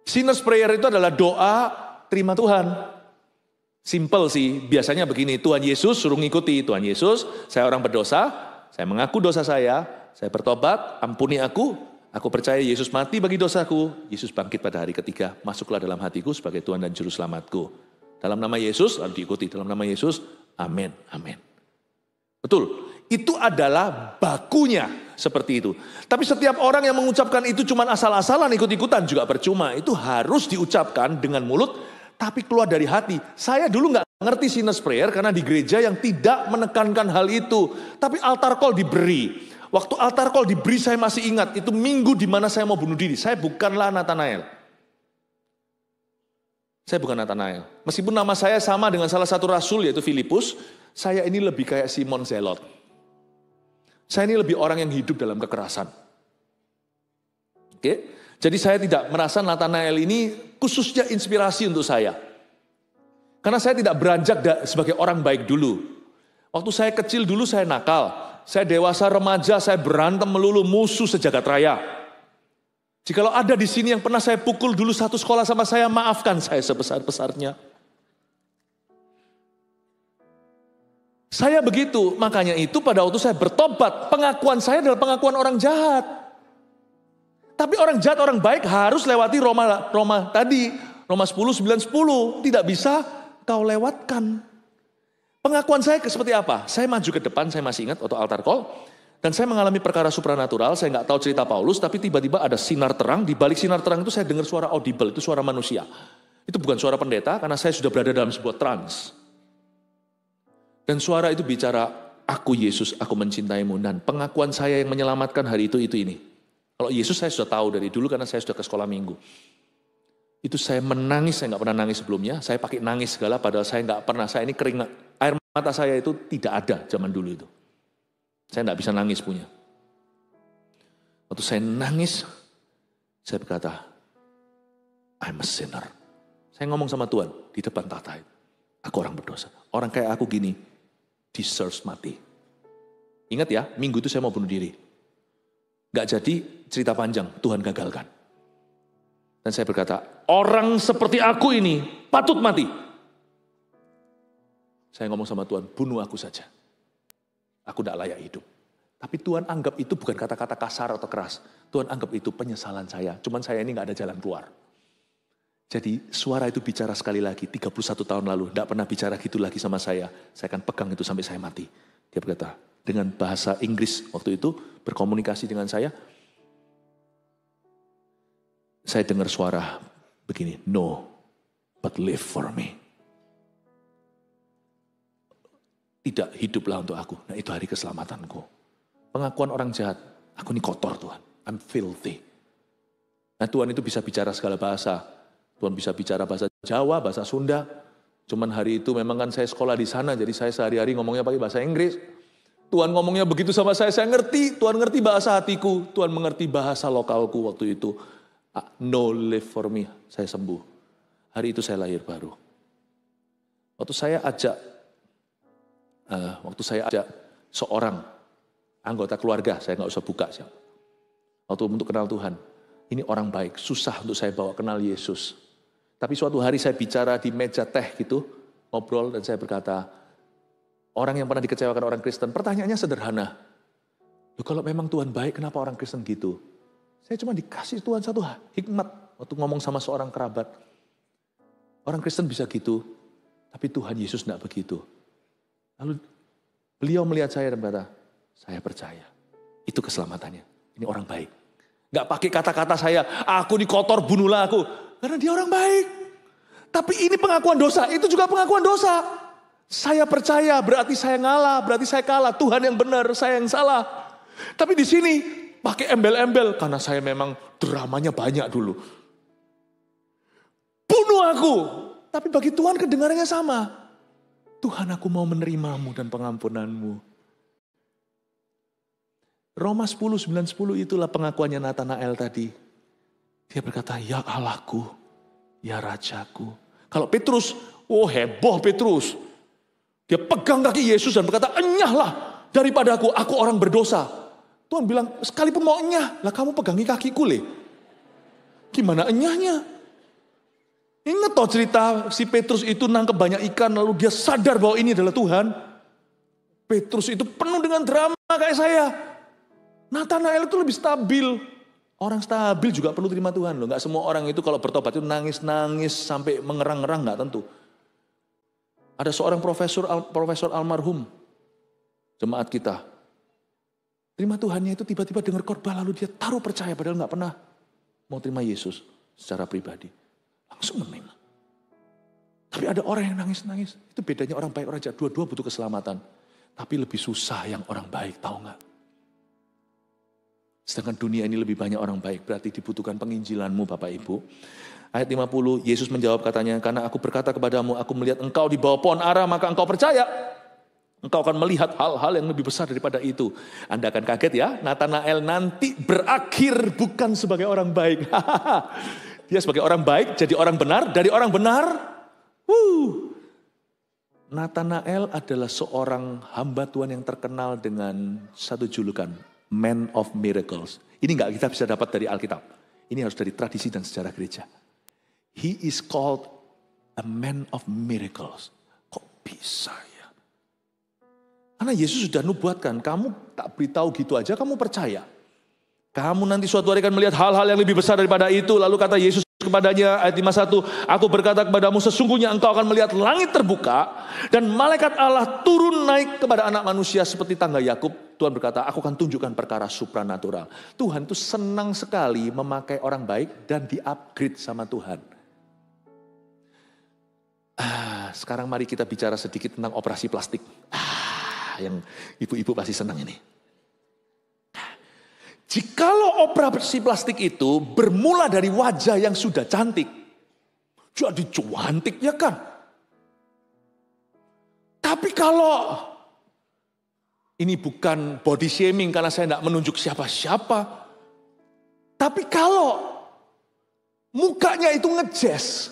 B: Sinner's prayer itu adalah doa terima Tuhan. Simple sih, biasanya begini, Tuhan Yesus suruh ngikuti. Tuhan Yesus, saya orang berdosa, saya mengaku dosa saya bertobat, ampuni aku percaya Yesus mati bagi dosaku. Yesus bangkit pada hari ketiga, masuklah dalam hatiku sebagai Tuhan dan Juru Selamatku. Dalam nama Yesus, lalu diikuti, dalam nama Yesus, amin, amin. Betul. Itu adalah bakunya seperti itu. Tapi setiap orang yang mengucapkan itu cuma asal-asalan ikut-ikutan juga percuma. Itu harus diucapkan dengan mulut tapi keluar dari hati. Saya dulu gak ngerti sinner's prayer karena di gereja yang tidak menekankan hal itu. Tapi altar call diberi. Waktu altar call diberi saya masih ingat. Itu minggu di mana saya mau bunuh diri. Saya bukanlah Nathanael. Saya bukan Nathanael. Meskipun nama saya sama dengan salah satu rasul yaitu Filipus. Saya ini lebih kayak Simon Zelot. Saya ini lebih orang yang hidup dalam kekerasan. Oke? Jadi saya tidak merasa Nathanael ini khususnya inspirasi untuk saya. Karena saya tidak beranjak sebagai orang baik dulu. Waktu saya kecil dulu saya nakal. Saya dewasa remaja, saya berantem melulu musuh sejagat raya. Jikalau ada di sini yang pernah saya pukul dulu satu sekolah sama saya, maafkan saya sebesar-besarnya. Saya begitu, makanya itu pada waktu saya bertobat, pengakuan saya adalah pengakuan orang jahat. Tapi orang jahat, orang baik harus lewati Roma 10, 9, 10. Tidak bisa kau lewatkan. Pengakuan saya seperti apa? Saya maju ke depan, saya masih ingat waktu altar call. Dan saya mengalami perkara supranatural, saya nggak tahu cerita Paulus, tapi tiba-tiba ada sinar terang. Di balik sinar terang itu saya dengar suara audible, itu suara manusia. Itu bukan suara pendeta, karena saya sudah berada dalam sebuah trance. Dan suara itu bicara, aku Yesus, aku mencintaimu. Dan pengakuan saya yang menyelamatkan hari itu ini. Kalau Yesus saya sudah tahu dari dulu, karena saya sudah ke sekolah minggu. Itu saya menangis, saya nggak pernah nangis sebelumnya. Saya pakai nangis segala, padahal saya nggak pernah. Saya ini keringat, air mata saya itu tidak ada zaman dulu itu. Saya nggak bisa nangis punya. Waktu saya nangis, saya berkata, I'm a sinner. Saya ngomong sama Tuhan di depan tata itu. Aku orang berdosa. Orang kayak aku gini, deserves mati. Ingat ya, minggu itu saya mau bunuh diri. Gak jadi, cerita panjang, Tuhan gagalkan. Dan saya berkata, orang seperti aku ini patut mati. Saya ngomong sama Tuhan, bunuh aku saja. Aku tidak layak hidup. Tapi Tuhan anggap itu bukan kata-kata kasar atau keras. Tuhan anggap itu penyesalan saya. Cuman saya ini gak ada jalan keluar. Jadi suara itu bicara sekali lagi, 31 tahun lalu. Tidak pernah bicara gitu lagi sama saya. Saya akan pegang itu sampai saya mati. Dia berkata, dengan bahasa Inggris waktu itu, berkomunikasi dengan saya dengar suara begini, no, but live for me. Tidak, hiduplah untuk aku. Nah itu hari keselamatanku. Pengakuan orang jahat, aku ini kotor Tuhan, I'm filthy. Nah Tuhan itu bisa bicara segala bahasa. Tuhan bisa bicara bahasa Jawa, bahasa Sunda. Cuman hari itu memang kan saya sekolah di sana, jadi saya sehari-hari ngomongnya pakai bahasa Inggris. Tuhan ngomongnya begitu sama saya ngerti. Tuhan ngerti bahasa hatiku, Tuhan mengerti bahasa lokalku waktu itu. No, live for me, saya sembuh. Hari itu saya lahir baru. Waktu saya ajak seorang anggota keluarga, saya nggak usah buka siapa. Waktu untuk kenal Tuhan, ini orang baik, susah untuk saya bawa kenal Yesus. Tapi suatu hari saya bicara di meja teh gitu, ngobrol dan saya berkata, orang yang pernah dikecewakan orang Kristen, pertanyaannya sederhana. Loh, kalau memang Tuhan baik, kenapa orang Kristen gitu? Saya cuma dikasih Tuhan satu hikmat waktu ngomong sama seorang kerabat. Orang Kristen bisa gitu, tapi Tuhan Yesus tidak begitu. Lalu beliau melihat saya dan berkata, saya percaya. Itu keselamatannya. Ini orang baik. Gak pakai kata-kata saya, aku ini kotor, bunuhlah aku. Karena dia orang baik. Tapi ini pengakuan dosa, itu juga pengakuan dosa. Saya percaya, berarti saya ngalah, berarti saya kalah. Tuhan yang benar, saya yang salah. Tapi di sini pakai embel-embel, karena saya memang dramanya banyak dulu. Bunuh aku. Tapi bagi Tuhan kedengarannya sama. Tuhan, aku mau menerimamu dan pengampunanmu. Roma 10, 9, 10 itulah pengakuannya Nathanael tadi. Dia berkata, ya Allahku, ya Rajaku. Kalau Petrus, oh heboh Petrus. Dia pegang kaki Yesus dan berkata, enyahlah daripadaku, aku orang berdosa. Tuhan bilang, sekalipun mau enyah, lah kamu pegangi kakiku le. Gimana enyahnya? Ingat toh cerita si Petrus itu nangkep banyak ikan, lalu dia sadar bahwa ini adalah Tuhan. Petrus itu penuh dengan drama kayak saya. Nathanael itu lebih stabil. Orang stabil juga perlu terima Tuhan loh. Gak semua orang itu kalau bertobat itu nangis-nangis sampai mengerang-ngerang, gak tentu. Ada seorang profesor almarhum jemaat kita. Terima Tuhannya itu tiba-tiba dengar khotbah lalu dia taruh percaya padahal gak pernah mau terima Yesus secara pribadi. Langsung menerima. Tapi ada orang yang nangis-nangis. Itu bedanya orang baik, orang jahat. Dua-dua butuh keselamatan. Tapi lebih susah yang orang baik, tahu gak? Sedangkan dunia ini lebih banyak orang baik, berarti dibutuhkan penginjilanmu Bapak Ibu. Ayat 50, Yesus menjawab katanya, karena aku berkata kepadamu, aku melihat engkau di bawah pohon ara, maka engkau percaya. Engkau akan melihat hal-hal yang lebih besar daripada itu. Anda akan kaget ya, Nathanael nanti berakhir bukan sebagai orang baik. Dia sebagai orang baik, jadi orang benar, dari orang benar. Nathanael adalah seorang hamba Tuhan yang terkenal dengan satu julukan, Man of Miracles. Ini enggak kita bisa dapat dari Alkitab. Ini harus dari tradisi dan sejarah gereja. He is called a man of miracles. Kok bisa ya? Karena Yesus sudah nubuatkan, kamu tak beritahu gitu aja, kamu percaya. Kamu nanti suatu hari akan melihat hal-hal yang lebih besar daripada itu. Lalu kata Yesus, kepadanya, ayat 51, aku berkata kepadamu, sesungguhnya engkau akan melihat langit terbuka dan malaikat Allah turun naik kepada anak manusia seperti tangga Yakub. Tuhan berkata, aku akan tunjukkan perkara supranatural. Tuhan itu senang sekali memakai orang baik dan di-upgrade sama Tuhan. Sekarang mari kita bicara sedikit tentang operasi plastik. Yang ibu-ibu pasti senang ini. Jikalau operasi plastik itu bermula dari wajah yang sudah cantik, jadi cantik ya kan? Tapi kalau ini bukan body shaming karena saya tidak menunjuk siapa-siapa, tapi kalau mukanya itu ngejazz,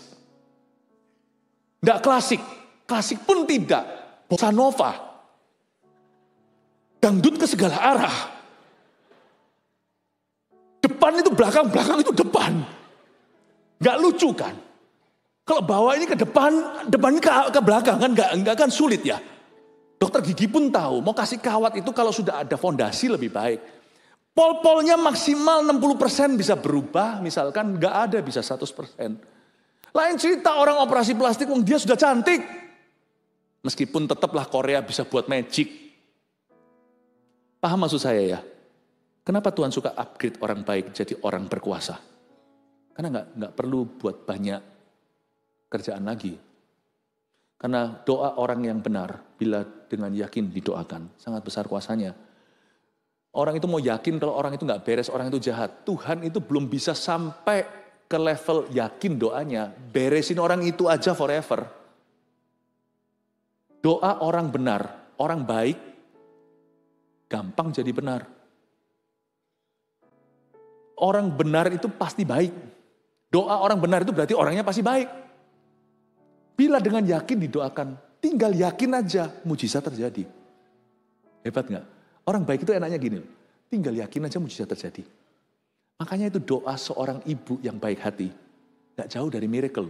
B: tidak klasik, klasik pun tidak, bossa nova, dangdut ke segala arah. Depan itu belakang, belakang itu depan. Gak lucu kan? Kalau bawa ini ke depan, depan ini ke belakang kan gak kan sulit ya. Dokter gigi pun tahu, mau kasih kawat itu kalau sudah ada fondasi lebih baik. Pol-polnya maksimal 60% bisa berubah, misalkan gak ada bisa 100%. Lain cerita orang operasi plastik, dia sudah cantik. Meskipun tetaplah Korea bisa buat magic. Paham maksud saya ya? Kenapa Tuhan suka upgrade orang baik jadi orang berkuasa? Karena nggak perlu buat banyak kerjaan lagi. Karena doa orang yang benar, bila dengan yakin didoakan, sangat besar kuasanya. Orang itu mau yakin kalau orang itu nggak beres, orang itu jahat. Tuhan itu belum bisa sampai ke level yakin doanya. Beresin orang itu aja forever. Doa orang benar, orang baik, gampang jadi benar. Orang benar itu pasti baik. Doa orang benar itu berarti orangnya pasti baik. Bila dengan yakin didoakan, tinggal yakin aja, mujizat terjadi. Hebat gak? Orang baik itu enaknya gini, tinggal yakin aja mujizat terjadi. Makanya itu doa seorang ibu yang baik hati, gak jauh dari miracle.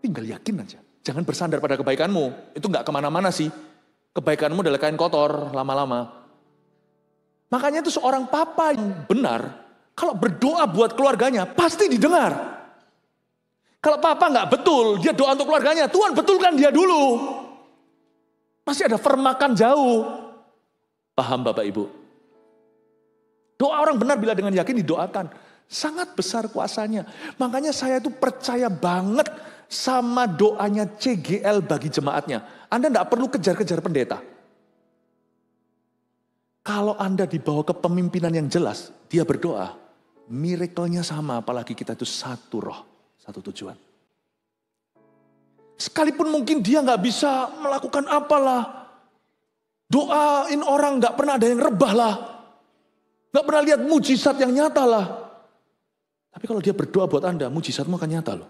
B: Tinggal yakin aja. Jangan bersandar pada kebaikanmu, itu gak kemana-mana sih. Kebaikanmu adalah kain kotor lama-lama. Makanya itu seorang papa yang benar, kalau berdoa buat keluarganya, pasti didengar. Kalau papa nggak betul, dia doa untuk keluarganya, Tuhan betulkan dia dulu. Masih ada firmakan jauh. Paham Bapak Ibu? Doa orang benar bila dengan yakin didoakan, sangat besar kuasanya. Makanya saya itu percaya banget sama doanya CGL bagi jemaatnya. Anda nggak perlu kejar-kejar pendeta. Kalau Anda dibawa ke pemimpinan yang jelas, dia berdoa, miracle-nya sama, apalagi kita itu satu roh, satu tujuan. Sekalipun mungkin dia nggak bisa melakukan apalah, doain orang nggak pernah ada yang rebah lah, nggak pernah lihat mujizat yang nyata lah. Tapi kalau dia berdoa buat Anda, mujizatmu akan nyata loh.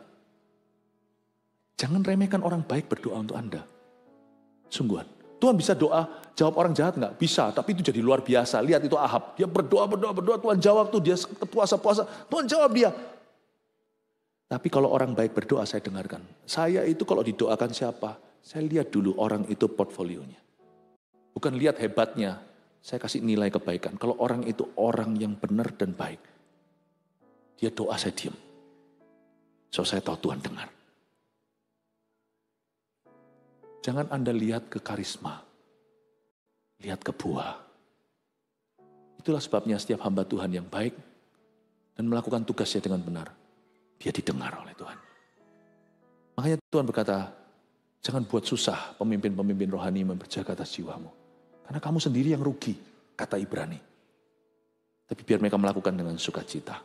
B: Jangan remehkan orang baik berdoa untuk Anda. Sungguhan. Tuhan bisa doa, jawab orang jahat nggak? Bisa, tapi itu jadi luar biasa. Lihat itu Ahab, dia berdoa, Tuhan jawab tuh, dia puasa, Tuhan jawab dia. Tapi kalau orang baik berdoa, saya dengarkan. Saya itu kalau didoakan siapa? Saya lihat dulu orang itu portfolionya. Bukan lihat hebatnya, saya kasih nilai kebaikan. Kalau orang itu orang yang benar dan baik, dia doa saya diam. So saya tahu Tuhan dengar. Jangan Anda lihat ke karisma, lihat ke buah. Itulah sebabnya setiap hamba Tuhan yang baik dan melakukan tugasnya dengan benar, dia didengar oleh Tuhan. Makanya Tuhan berkata, jangan buat susah pemimpin-pemimpin rohani berjaga atas jiwamu. Karena kamu sendiri yang rugi, kata Ibrani. Tapi biar mereka melakukan dengan sukacita.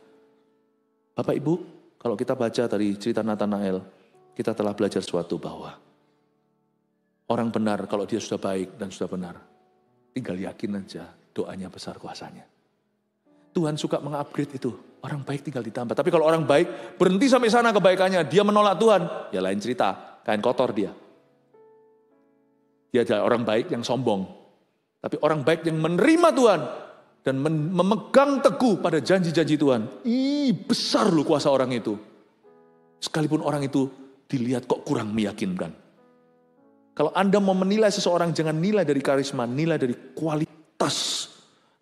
B: Bapak Ibu, kalau kita baca dari cerita Nathanael, kita telah belajar sesuatu bahwa orang benar kalau dia sudah baik dan sudah benar, tinggal yakin aja doanya besar kuasanya. Tuhan suka mengupgrade itu. Orang baik tinggal ditambah. Tapi kalau orang baik berhenti sampai sana kebaikannya, dia menolak Tuhan, ya lain cerita, kain kotor dia. Dia adalah orang baik yang sombong. Tapi orang baik yang menerima Tuhan dan memegang teguh pada janji-janji Tuhan. Besar loh kuasa orang itu. Sekalipun orang itu dilihat kok kurang meyakinkan. Kalau Anda mau menilai seseorang, jangan nilai dari karisma, nilai dari kualitas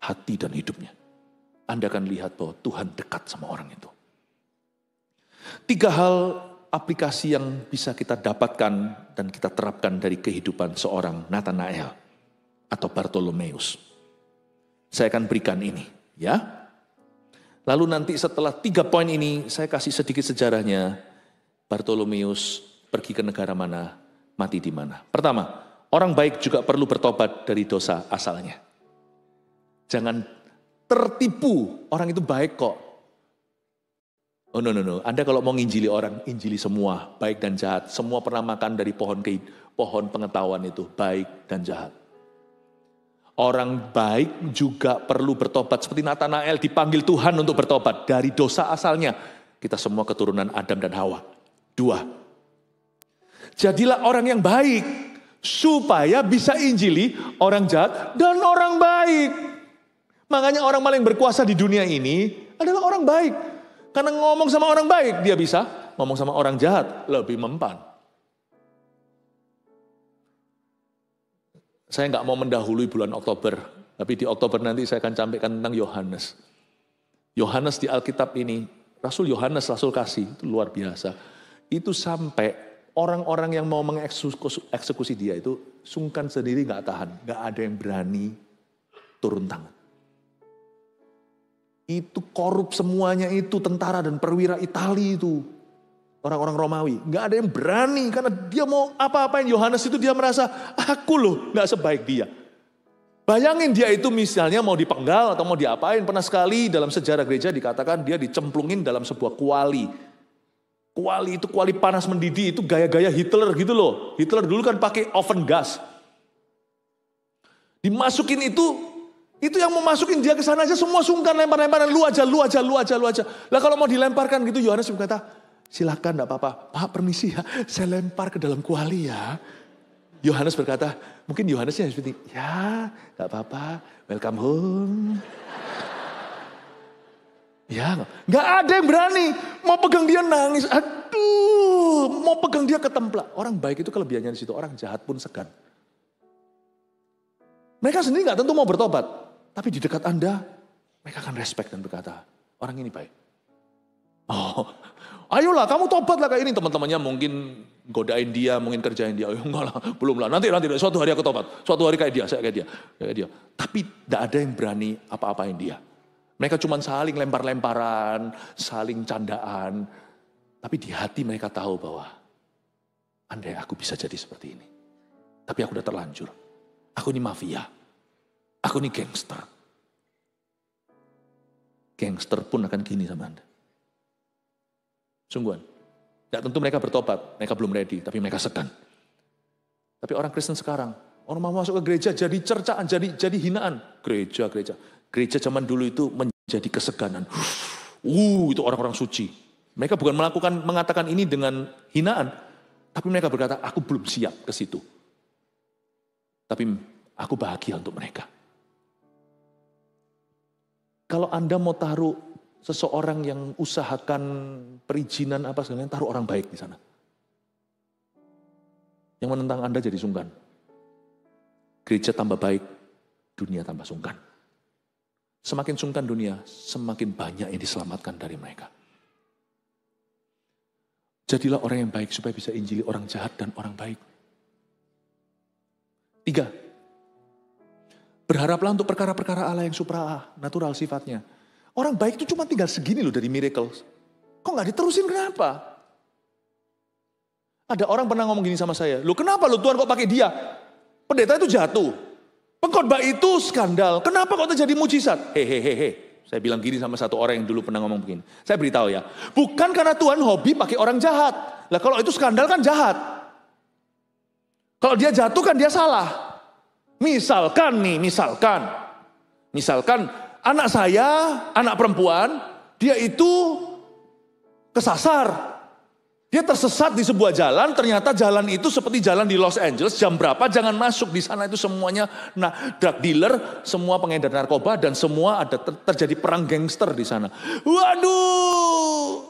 B: hati dan hidupnya. Anda akan lihat bahwa Tuhan dekat sama orang itu. 3 hal aplikasi yang bisa kita dapatkan dan kita terapkan dari kehidupan seorang Nathanael atau Bartolomeus. Saya akan berikan ini, ya. Lalu nanti setelah 3 poin ini, saya kasih sedikit sejarahnya. Bartolomeus pergi ke negara mana, mati di mana. Pertama, orang baik juga perlu bertobat dari dosa asalnya. Jangan tertipu, orang itu baik kok. Oh no. Anda kalau mau nginjili orang, injili semua, baik dan jahat. Semua pernah makan dari pohon pengetahuan itu, baik dan jahat. Orang baik juga perlu bertobat. Seperti Nathanael dipanggil Tuhan untuk bertobat dari dosa asalnya. Kita semua keturunan Adam dan Hawa. 2. Jadilah orang yang baik supaya bisa injili orang jahat dan orang baik. Makanya orang paling berkuasa di dunia ini adalah orang baik. Karena ngomong sama orang baik dia bisa, ngomong sama orang jahat lebih mempan. Saya nggak mau mendahului bulan Oktober, tapi di Oktober nanti saya akan sampaikan tentang Yohanes. Yohanes di Alkitab ini, Rasul Yohanes, Rasul kasih, itu luar biasa. Itu sampai orang-orang yang mau mengeksekusi dia itu sungkan sendiri nggak tahan, nggak ada yang berani turun tangan. Itu korup semuanya itu, tentara dan perwira Itali itu. Orang-orang Romawi, nggak ada yang berani karena dia mau apa-apain Yohanes itu dia merasa aku loh nggak sebaik dia. Bayangin dia itu misalnya mau dipenggal atau mau diapain, pernah sekali dalam sejarah gereja dikatakan dia dicemplungin dalam sebuah kuali. Kuali itu kuali panas mendidih, itu gaya-gaya Hitler gitu loh. Hitler dulu kan pakai oven gas. Dimasukin itu yang mau masukin dia ke sana aja semua sungkan lempar-lemparan, lu aja. Lah kalau mau dilemparkan gitu Yohanes berkata, silakan enggak apa-apa. Pak permisi ya, saya lempar ke dalam kuali ya. Yohanes berkata, mungkin Yohanesnya seperti, ya enggak apa-apa, welcome home. Ya, enggak ada yang berani. Mau pegang dia nangis, aduh, mau pegang dia ketemplak. Orang baik itu kelebihannya di situ, orang jahat pun segan. Mereka sendiri enggak tentu mau bertobat. Tapi di dekat Anda, mereka akan respect dan berkata, orang ini baik. Oh, ayolah kamu tobatlah kayak ini. Teman-temannya mungkin godain dia, mungkin kerjain dia. Oh, enggak lah, belum lah. Nanti suatu hari aku tobat. Suatu hari kayak dia, saya kayak dia. Tapi tidak ada yang berani apa-apain dia. Mereka cuma saling lempar-lemparan, saling candaan. Tapi di hati mereka tahu bahwa andai aku bisa jadi seperti ini. Tapi aku udah terlanjur. Aku ini mafia. Aku ini gangster. Gangster pun akan gini sama Anda. Sungguhan. Tidak tentu mereka bertobat, mereka belum ready, tapi mereka segan. Tapi orang Kristen sekarang, orang mau masuk ke gereja jadi cercaan, jadi hinaan. Gereja zaman dulu itu menjadi keseganan. Itu orang-orang suci. Mereka bukan mengatakan ini dengan hinaan, tapi mereka berkata, aku belum siap ke situ. Tapi aku bahagia untuk mereka. Kalau Anda mau taruh seseorang yang usahakan perizinan apa segala, taruh orang baik di sana. Yang menentang Anda jadi sungkan. Gereja tambah baik, dunia tambah sungkan. Semakin sungkan dunia, semakin banyak yang diselamatkan dari mereka. Jadilah orang yang baik supaya bisa injili orang jahat dan orang baik. 3. Berharaplah untuk perkara-perkara Allah yang supranatural sifatnya. Orang baik itu cuma tinggal segini loh dari miracles. Kok gak diterusin kenapa? Ada orang pernah ngomong gini sama saya. Loh kenapa lo Tuhan kok pakai dia? Pendeta itu jatuh. Pengkhotbah itu skandal. Kenapa kok terjadi mujizat? Hehehe. Saya bilang gini sama satu orang yang dulu pernah ngomong begini. Saya beritahu ya. Bukan karena Tuhan hobi pakai orang jahat. Lah kalau itu skandal kan jahat. Kalau dia jatuh kan dia salah. Misalkan anak saya, anak perempuan, dia itu kesasar. Dia tersesat di sebuah jalan, ternyata jalan itu seperti jalan di Los Angeles, jam berapa jangan masuk. Di sana itu semuanya drug dealer, semua pengedar narkoba, dan semua ada terjadi perang gangster di sana. Waduh,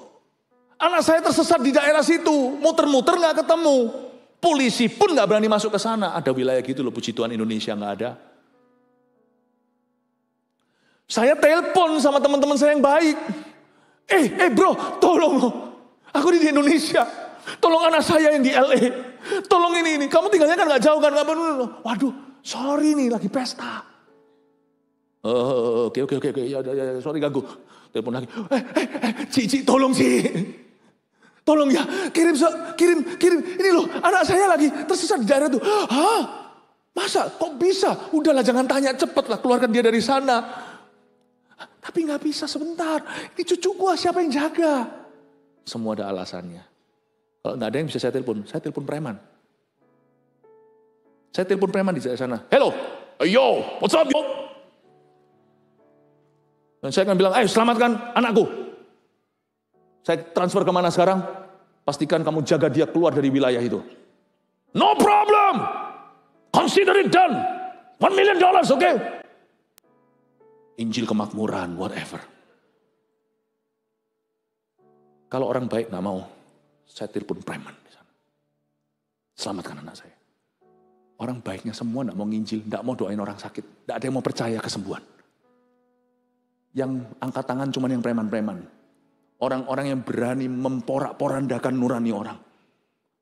B: anak saya tersesat di daerah situ, muter-muter gak ketemu. Polisi pun gak berani masuk ke sana. Ada wilayah gitu loh, puji Tuhan Indonesia gak ada. Saya telepon sama teman-teman saya yang baik. Bro, tolong. Aku di Indonesia. Tolong anak saya yang di LA. Tolong ini. Kamu tinggalnya kan gak jauh kan? Waduh, sorry nih lagi pesta. Oke. Ya, sorry ganggu. Telepon lagi. Cici, tolong Ci. Tolong ya, kirim. Ini loh, anak saya lagi tersesat di daerah tuh. Hah? Masa? Kok bisa? Udahlah jangan tanya, cepatlah keluarkan dia dari sana. Tapi gak bisa sebentar. Ini cucu gua, siapa yang jaga? Semua ada alasannya. Kalau gak ada yang bisa saya telepon preman. Saya telepon preman di sana. Hello, yo, what's up yo? Dan saya akan bilang, ayo selamatkan anakku. Saya transfer kemana sekarang? Pastikan kamu jaga dia keluar dari wilayah itu. No problem. Consider it done. $1 million, oke? Injil kemakmuran, whatever. Kalau orang baik gak mau, saya telepon preman di sana. Selamatkan anak saya. Orang baiknya semua gak mau nginjil, gak mau doain orang sakit. Gak ada yang mau percaya kesembuhan. Yang angkat tangan cuma yang preman-preman. Orang-orang yang berani memporak-porandakan nurani orang.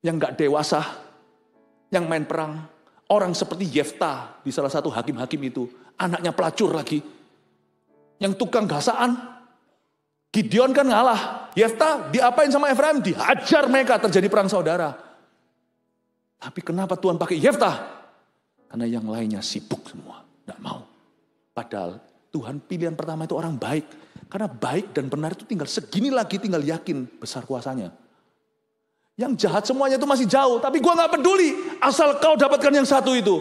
B: Yang gak dewasa, yang main perang. Orang seperti Yefta di salah satu hakim-hakim itu. Anaknya pelacur lagi. Yang tukang gasaan. Gideon kan ngalah. Yefta diapain sama Efraim? Dihajar mereka, terjadi perang saudara. Tapi kenapa Tuhan pakai Yefta? Karena yang lainnya sibuk semua. Gak mau. Padahal Tuhan pilihan pertama itu orang baik. Karena baik dan benar itu tinggal segini lagi, tinggal yakin besar kuasanya. Yang jahat semuanya itu masih jauh, tapi gue gak peduli. Asal kau dapatkan yang satu itu.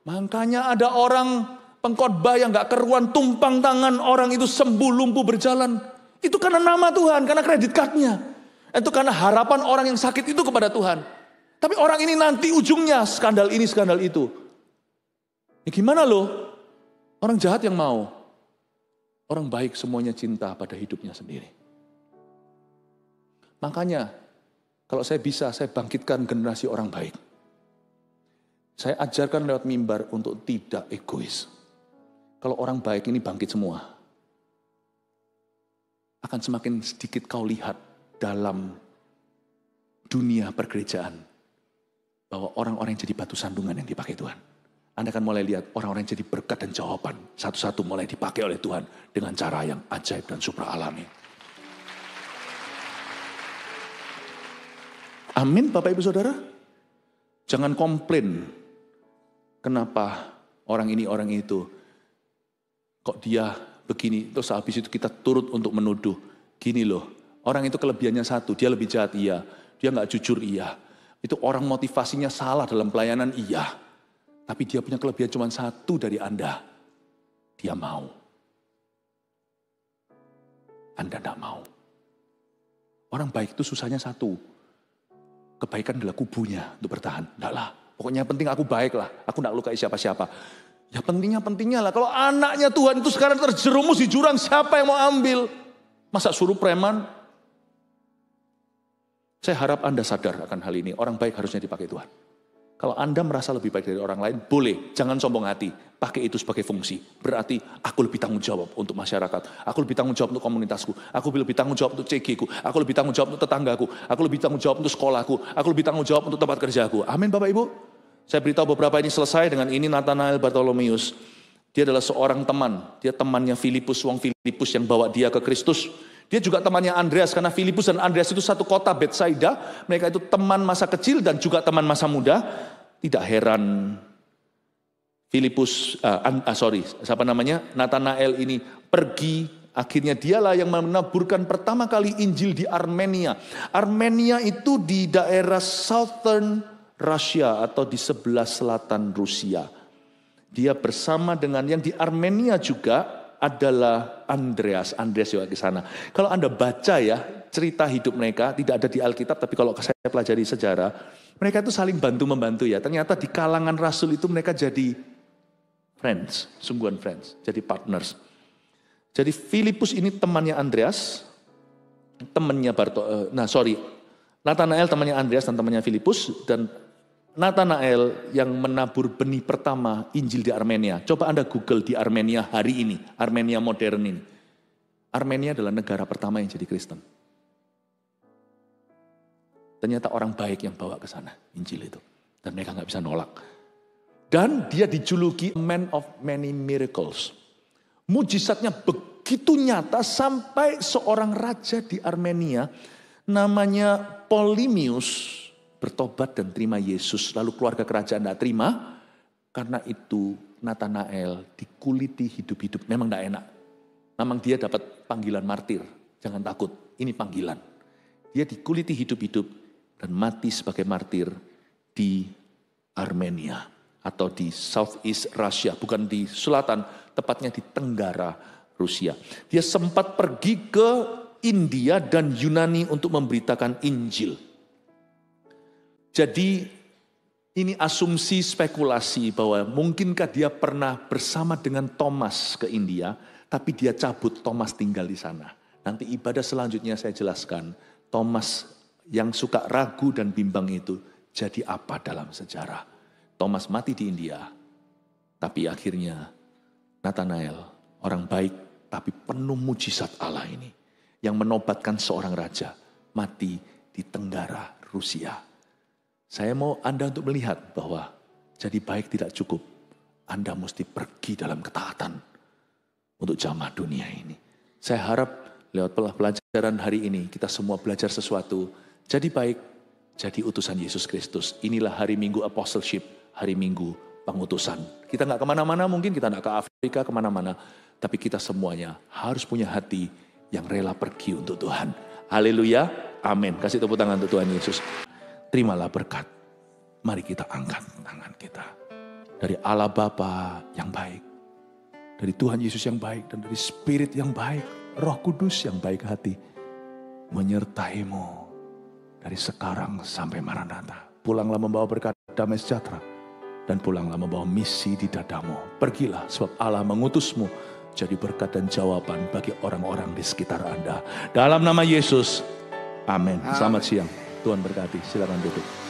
B: Makanya ada orang pengkhotbah yang gak keruan, tumpang tangan, orang itu sembuh, lumpuh, berjalan. Itu karena nama Tuhan, karena kredit cardnya. Itu karena harapan orang yang sakit itu kepada Tuhan. Tapi orang ini nanti ujungnya skandal ini, skandal itu. Ya gimana loh? Orang jahat yang mau. Orang baik semuanya cinta pada hidupnya sendiri. Makanya, kalau saya bisa, saya bangkitkan generasi orang baik. Saya ajarkan lewat mimbar untuk tidak egois. Kalau orang baik ini bangkit semua, akan semakin sedikit kau lihat dalam dunia pergerejaan, bahwa orang-orang yang jadi batu sandungan yang dipakai Tuhan. Anda akan mulai lihat orang-orang yang jadi berkat dan jawaban, satu-satu mulai dipakai oleh Tuhan dengan cara yang ajaib dan supra alami. Amin Bapak Ibu Saudara. Jangan komplain. Kenapa orang ini orang itu. Kok dia begini. Terus habis itu kita turut untuk menuduh. Gini loh. Orang itu kelebihannya satu. Dia lebih jahat iya. Dia gak jujur iya. Itu orang motivasinya salah dalam pelayanan iya. Tapi dia punya kelebihan cuma satu dari Anda. Dia mau. Anda gak mau. Orang baik itu susahnya satu. Kebaikan adalah kubunya untuk bertahan. Enggak lah, pokoknya penting aku baik lah. Aku enggak lukai siapa-siapa. Ya pentingnya lah. Kalau anaknya Tuhan itu sekarang terjerumus di jurang, siapa yang mau ambil? Masa suruh preman? Saya harap Anda sadar akan hal ini. Orang baik harusnya dipakai Tuhan. Kalau Anda merasa lebih baik dari orang lain, boleh. Jangan sombong hati. Pakai itu sebagai fungsi. Berarti aku lebih tanggung jawab untuk masyarakat. Aku lebih tanggung jawab untuk komunitasku. Aku lebih tanggung jawab untuk CG ku. Aku lebih tanggung jawab untuk tetanggaku. Aku lebih tanggung jawab untuk sekolahku. Aku lebih tanggung jawab untuk tempat kerjaku. Amin Bapak Ibu. Saya beritahu beberapa ini selesai dengan ini Nathanael Bartholomeus. Dia adalah seorang teman. Dia temannya Filipus, wong Filipus yang bawa dia ke Kristus. Dia juga temannya Andreas, karena Filipus dan Andreas itu satu kota Betsaida. Mereka itu teman masa kecil dan juga teman masa muda. Tidak heran Filipus, Nathanael ini pergi. Akhirnya dialah yang menaburkan pertama kali Injil di Armenia. Armenia itu di daerah Southern Russia atau di sebelah selatan Rusia. Dia bersama dengan yang di Armenia juga adalah Andreas juga ke sana. Kalau Anda baca ya cerita hidup mereka, tidak ada di Alkitab, tapi kalau saya pelajari sejarah, mereka itu saling bantu-membantu ya. Ternyata di kalangan rasul itu mereka jadi friends, sungguhan friends, jadi partners. Jadi Filipus ini temannya Andreas, Nathanael temannya Andreas dan temannya Filipus, dan Nathanael yang menabur benih pertama Injil di Armenia. Coba Anda Google di Armenia hari ini, Armenia modern ini. Armenia adalah negara pertama yang jadi Kristen. Ternyata orang baik yang bawa ke sana Injil itu. Dan mereka nggak bisa nolak. Dan dia dijuluki man of many miracles. Mujizatnya begitu nyata sampai seorang raja di Armenia namanya Polimius bertobat dan terima Yesus. Lalu keluarga kerajaan tidak terima. Karena itu Nathanael dikuliti hidup-hidup. Memang tidak enak. Memang dia dapat panggilan martir. Jangan takut, ini panggilan. Dia dikuliti hidup-hidup dan mati sebagai martir di Armenia. Atau di Southeast Russia, bukan di selatan, tepatnya di tenggara Rusia. Dia sempat pergi ke India dan Yunani untuk memberitakan Injil. Jadi ini asumsi spekulasi bahwa mungkinkah dia pernah bersama dengan Thomas ke India, tapi dia cabut, Thomas tinggal di sana. Nanti ibadah selanjutnya saya jelaskan, Thomas yang suka ragu dan bimbang itu jadi apa dalam sejarah. Thomas mati di India, tapi akhirnya Nathanael, orang baik tapi penuh mujizat Allah ini, yang menobatkan seorang raja, mati di tenggara Rusia. Saya mau Anda untuk melihat bahwa jadi baik tidak cukup. Anda mesti pergi dalam ketaatan untuk jamaah dunia ini. Saya harap lewat pelajaran hari ini kita semua belajar sesuatu. Jadi baik, jadi utusan Yesus Kristus. Inilah hari Minggu Apostleship, hari Minggu pengutusan. Kita nggak kemana-mana, mungkin kita nggak ke Afrika kemana-mana. Tapi kita semuanya harus punya hati yang rela pergi untuk Tuhan. Haleluya, amin. Kasih tepuk tangan untuk Tuhan Yesus. Terimalah berkat. Mari kita angkat tangan kita. Dari Allah Bapa yang baik. Dari Tuhan Yesus yang baik. Dan dari Spirit yang baik. Roh Kudus yang baik hati. Menyertaimu. Dari sekarang sampai Maranatha. Pulanglah membawa berkat damai sejahtera. Dan pulanglah membawa misi di dadamu. Pergilah sebab Allah mengutusmu. Jadi berkat dan jawaban bagi orang-orang di sekitar Anda. Dalam nama Yesus. Amin. Selamat siang. Tuhan berkati. Silakan duduk.